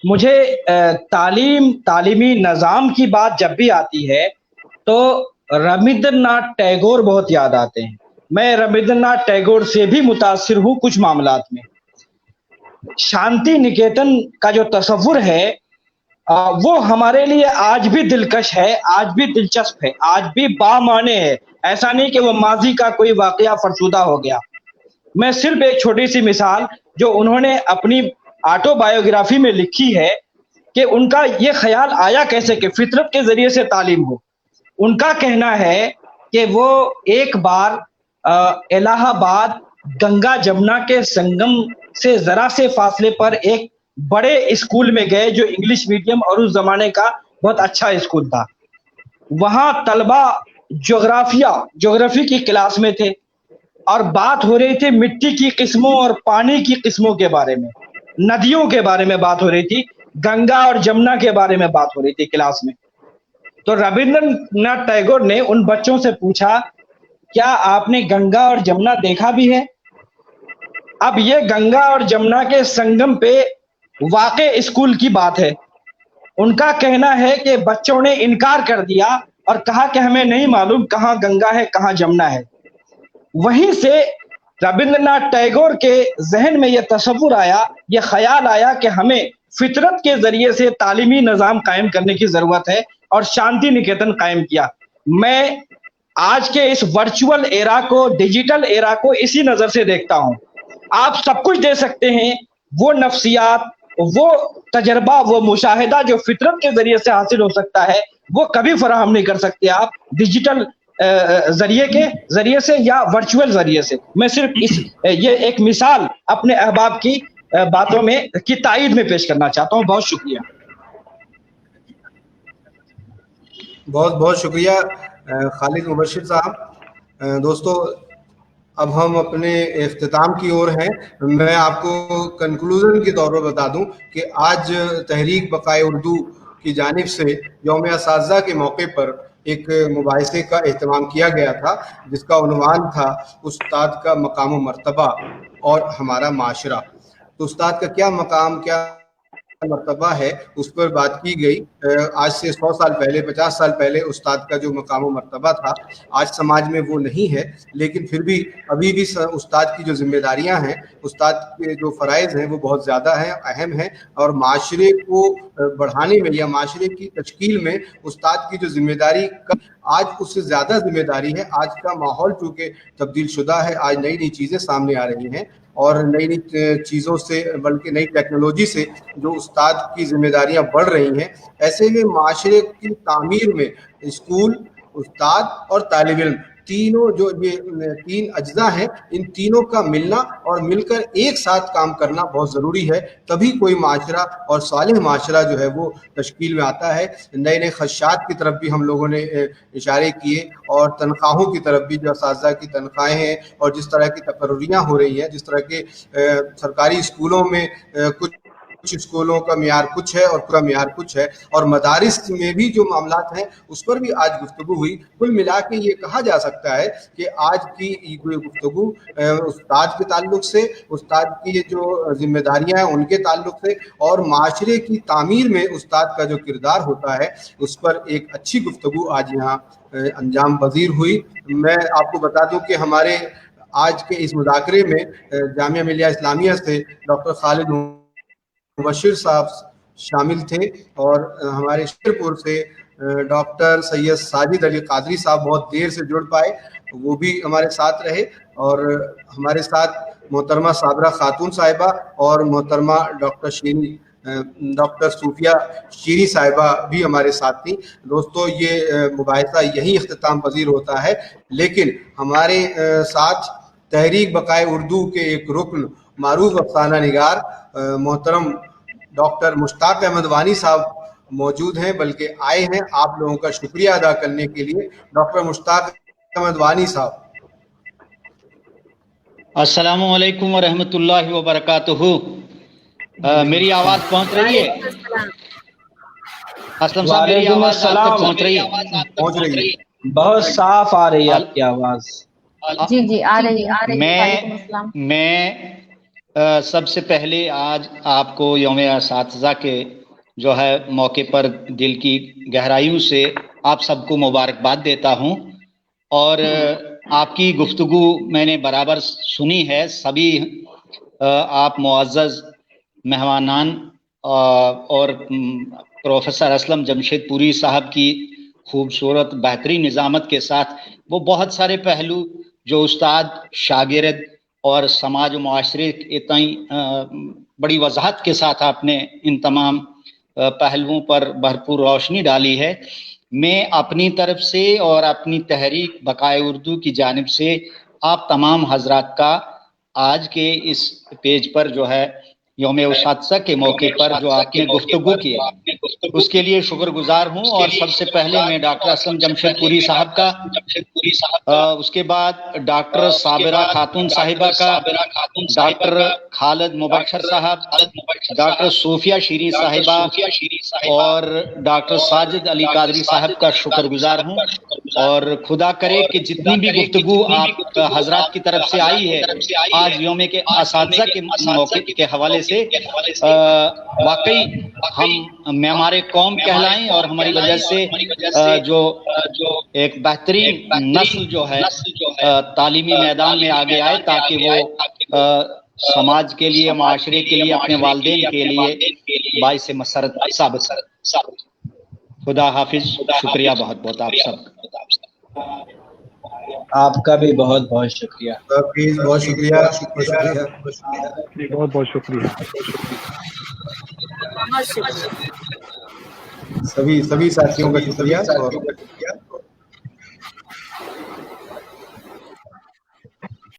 मुझे तालीमी निज़ाम की बात जब भी आती है तो रविंद्रनाथ टैगोर बहुत याद आते हैं। मैं रविंद्रनाथ टैगोर से भी मुतासिर हूँ कुछ मामलात में। शांति निकेतन का जो तस्वुर है वो हमारे लिए आज भी दिलकश है, आज भी दिलचस्प है, आज भी बामाने है। ऐसा नहीं कि वो माजी का कोई वाकया फरसुदा हो गया। मैं सिर्फ एक छोटी सी मिसाल जो उन्होंने अपनी ऑटोबायोग्राफी में लिखी है कि उनका ये ख्याल आया कैसे कि फितरत के जरिए से तालीम हो। उनका कहना है कि वो एक बार इलाहाबाद गंगा जमुना के संगम से जरा से फासले पर एक बड़े स्कूल में गए जो इंग्लिश मीडियम और उस जमाने का बहुत अच्छा स्कूल था। वहां तलबा ज्योग्राफी की क्लास में थे और बात हो रही थी मिट्टी की किस्मों और पानी की किस्मों के बारे में, नदियों के बारे में बात हो रही थी, गंगा और जमुना के बारे में बात हो रही थी क्लास में। तो रविंद्रनाथ टैगोर ने उन बच्चों से पूछा, क्या आपने गंगा और जमुना देखा भी है? अब ये गंगा और जमुना के संगम पे वाक़े स्कूल की बात है। उनका कहना है कि बच्चों ने इनकार कर दिया और कहा कि हमें नहीं मालूम कहाँ गंगा है कहाँ जमुना है। वहीं से रविंद्रनाथ टैगोर के जहन में ये तसव्वुर आया, ये ख्याल आया कि हमें फितरत के जरिए से तालीमी निज़ाम कायम करने की ज़रूरत है और शांति निकेतन कायम किया। मैं आज के इस वर्चुअल एरा को, डिजिटल एरा को इसी नज़र से देखता हूँ। आप सब कुछ दे सकते हैं, वो नफ्सियात, वो तजर्बा, वो मुशाहिदा जो फितरत के जरिए से हासिल हो सकता है, वो कभी फराहम नहीं कर सकते आप डिजिटल जरिए से या वर्चुअल जरिए से। मैं सिर्फ ये एक मिसाल अपने अहबाब की बातों में की तायीद में पेश करना चाहता हूँ। बहुत शुक्रिया। बहुत बहुत शुक्रिया खालिद मुबशिर साहब। दोस्तों, अब हम अपने इख्तिताम की ओर हैं। मैं आपको कंक्लूजन के तौर पर बता दूं कि आज तहरीक बकाए उर्दू की जानिब से यौम असातिज़ा के मौके पर एक मुबाहिसे का एहतमाम किया गया था, जिसका उन्वान था उस्ताद का मकाम व मर्तबा और हमारा माशरा। तो उस्ताद का क्या मकाम, क्या मर्तबा है, उस पर बात की गई। आज से 100 साल पहले, 50 साल पहले उस्ताद का जो मकाम व मर्तबा था, आज समाज में वो नहीं है, लेकिन फिर भी अभी भी उस्ताद की जो जिम्मेदारियां हैं, उस्ताद के जो फ़राइज़ हैं, वो बहुत ज़्यादा हैं, अहम हैं। और माशरे को बढ़ाने में या माशरे की तश्कील में उस्ताद की जो जिम्मेदारी आज उससे ज़्यादा जिम्मेदारी है। आज का माहौल चूँकि तब्दील शुदा है, आज नई नई चीज़ें सामने आ रही हैं और नई नई चीज़ों से, बल्कि नई टेक्नोलॉजी से जो उस्ताद की जिम्मेदारियां बढ़ रही हैं, ऐसे में माशरे की तामीर में स्कूल, उस्ताद और तालिब इल्म, तीनों जो ये तीन अज्जा हैं, इन तीनों का मिलना और मिलकर एक साथ काम करना बहुत ज़रूरी है। तभी कोई माशरा और सालिह माशरा जो है वो तश्कील में आता है। नए नए खदशात की तरफ भी हम लोगों ने इशारे किए और तनख्वाहों की तरफ भी, जो असातिज़ा की तनख्वाहें हैं और जिस तरह की तकर्रुरियाँ हो रही हैं, जिस तरह के सरकारी स्कूलों में कुछ स्कूलों का मियार कुछ है और पूरा मियार कुछ है, और मदारिस में भी जो मामलात हैं उस पर भी आज गुफ्तगू हुई। कुल मिला के ये कहा जा सकता है कि आज की गुफ्तगू उस्ताद के ताल्लुक से, उस्ताद की जो जिम्मेदारियां हैं उनके ताल्लुक से, और माशरे की तामीर में उस्ताद का जो किरदार होता है, उस पर एक अच्छी गुफ्तगू आज यहाँ अंजाम पजीर हुई। मैं आपको बता दूं कि हमारे आज के इस मुज़ाकरे में जामिया मिलिया इस्लामिया से डॉक्टर खालिद मुबशिर साहब शामिल थे और हमारे शेरपुर से डॉक्टर सैयद साजिद अली कादरी साहब बहुत देर से जुड़ पाए, वो भी हमारे साथ रहे। और हमारे साथ मोहतरमा साबरा खातून साहिबा और मोहतरमा डॉक्टर सूफिया शीरी साहिबा भी हमारे साथ थी। दोस्तों, ये मुबाहिसा यही इख्तिताम पजीर होता है, लेकिन हमारे साथ तहरीक बकाए उर्दू के एक रुकन मारूफ अफसाना निगार मोहतरम डॉक्टर मुश्ताक अहमद वानी साहब मौजूद हैं, बल्कि आए हैं आप लोगों का शुक्रिया अदा करने के लिए। डॉक्टर मुश्ताक अहमद वानी साहब। अस्सलामु अलैकुम व रहमतुल्लाहि व बरकातुहू। मेरी आवाज पहुंच रही है? असलम साहब, मेरी आवाज आप तक पहुंच रही है? पहुंच रही है, बहुत साफ आ रही है आपकी आवाज। जी जी, आ रही है। मैं सबसे पहले आज आपको यौम असातिज़ा के जो है मौके पर दिल की गहराइयों से आप सबको मुबारकबाद देता हूं। और आपकी गुफ्तगू मैंने बराबर सुनी है। सभी आप मुअज़्ज़ज़ मेहमानान और प्रोफेसर असलम जमशेदपुरी साहब की खूबसूरत बेहतरीन निज़ामत के साथ वो बहुत सारे पहलू जो उस्ताद, शागिर्द और समाज व मुआशरे इतनी बड़ी वजाहत के साथ आपने इन तमाम पहलुओं पर भरपूर रोशनी डाली है। मैं अपनी तरफ से और अपनी तहरीक बकाए उर्दू की जानिब से आप तमाम हजरात का आज के इस पेज पर जो है यौम असातिज़ा के मौके पर जो आपने गुफ्तगू किया, उसके लिए शुक्रगुजार हूँ। और सबसे पहले मैं डॉक्टर असलम जमशेदपुरी साहब का, उसके बाद डॉक्टर साबिरा खातून साहिबा का, डॉक्टर खालिद मुबशिर साहब, डॉक्टर सूफिया शीरी साहिबा और डॉक्टर साजिद अली कादरी साहब का शुक्रगुजार हूँ। और खुदा करे कि जितनी भी गुफ्तगू आप हजरात की तरफ से आई है आज यौम के असातिज़ा के मौके के हवाले से, वाकई हम हमारे कौम कहलाएं और हमारी वजह से जो ایک بہترین نسل جو ہے تعلیمی میدان میں آگے آئے تاکہ وہ سماج کے لیے، معاشرے کے لیے، اپنے والدین کے لیے باعث مسرت ثابت ہو۔ خدا حافظ، شکریہ بہت بہت آپ سب۔ آپ کا بھی بہت بہت شکریہ۔ بہت شکریہ، بہت بہت شکریہ۔ بہت شکریہ۔ سبھی ساتھیوں کا شکریہ اور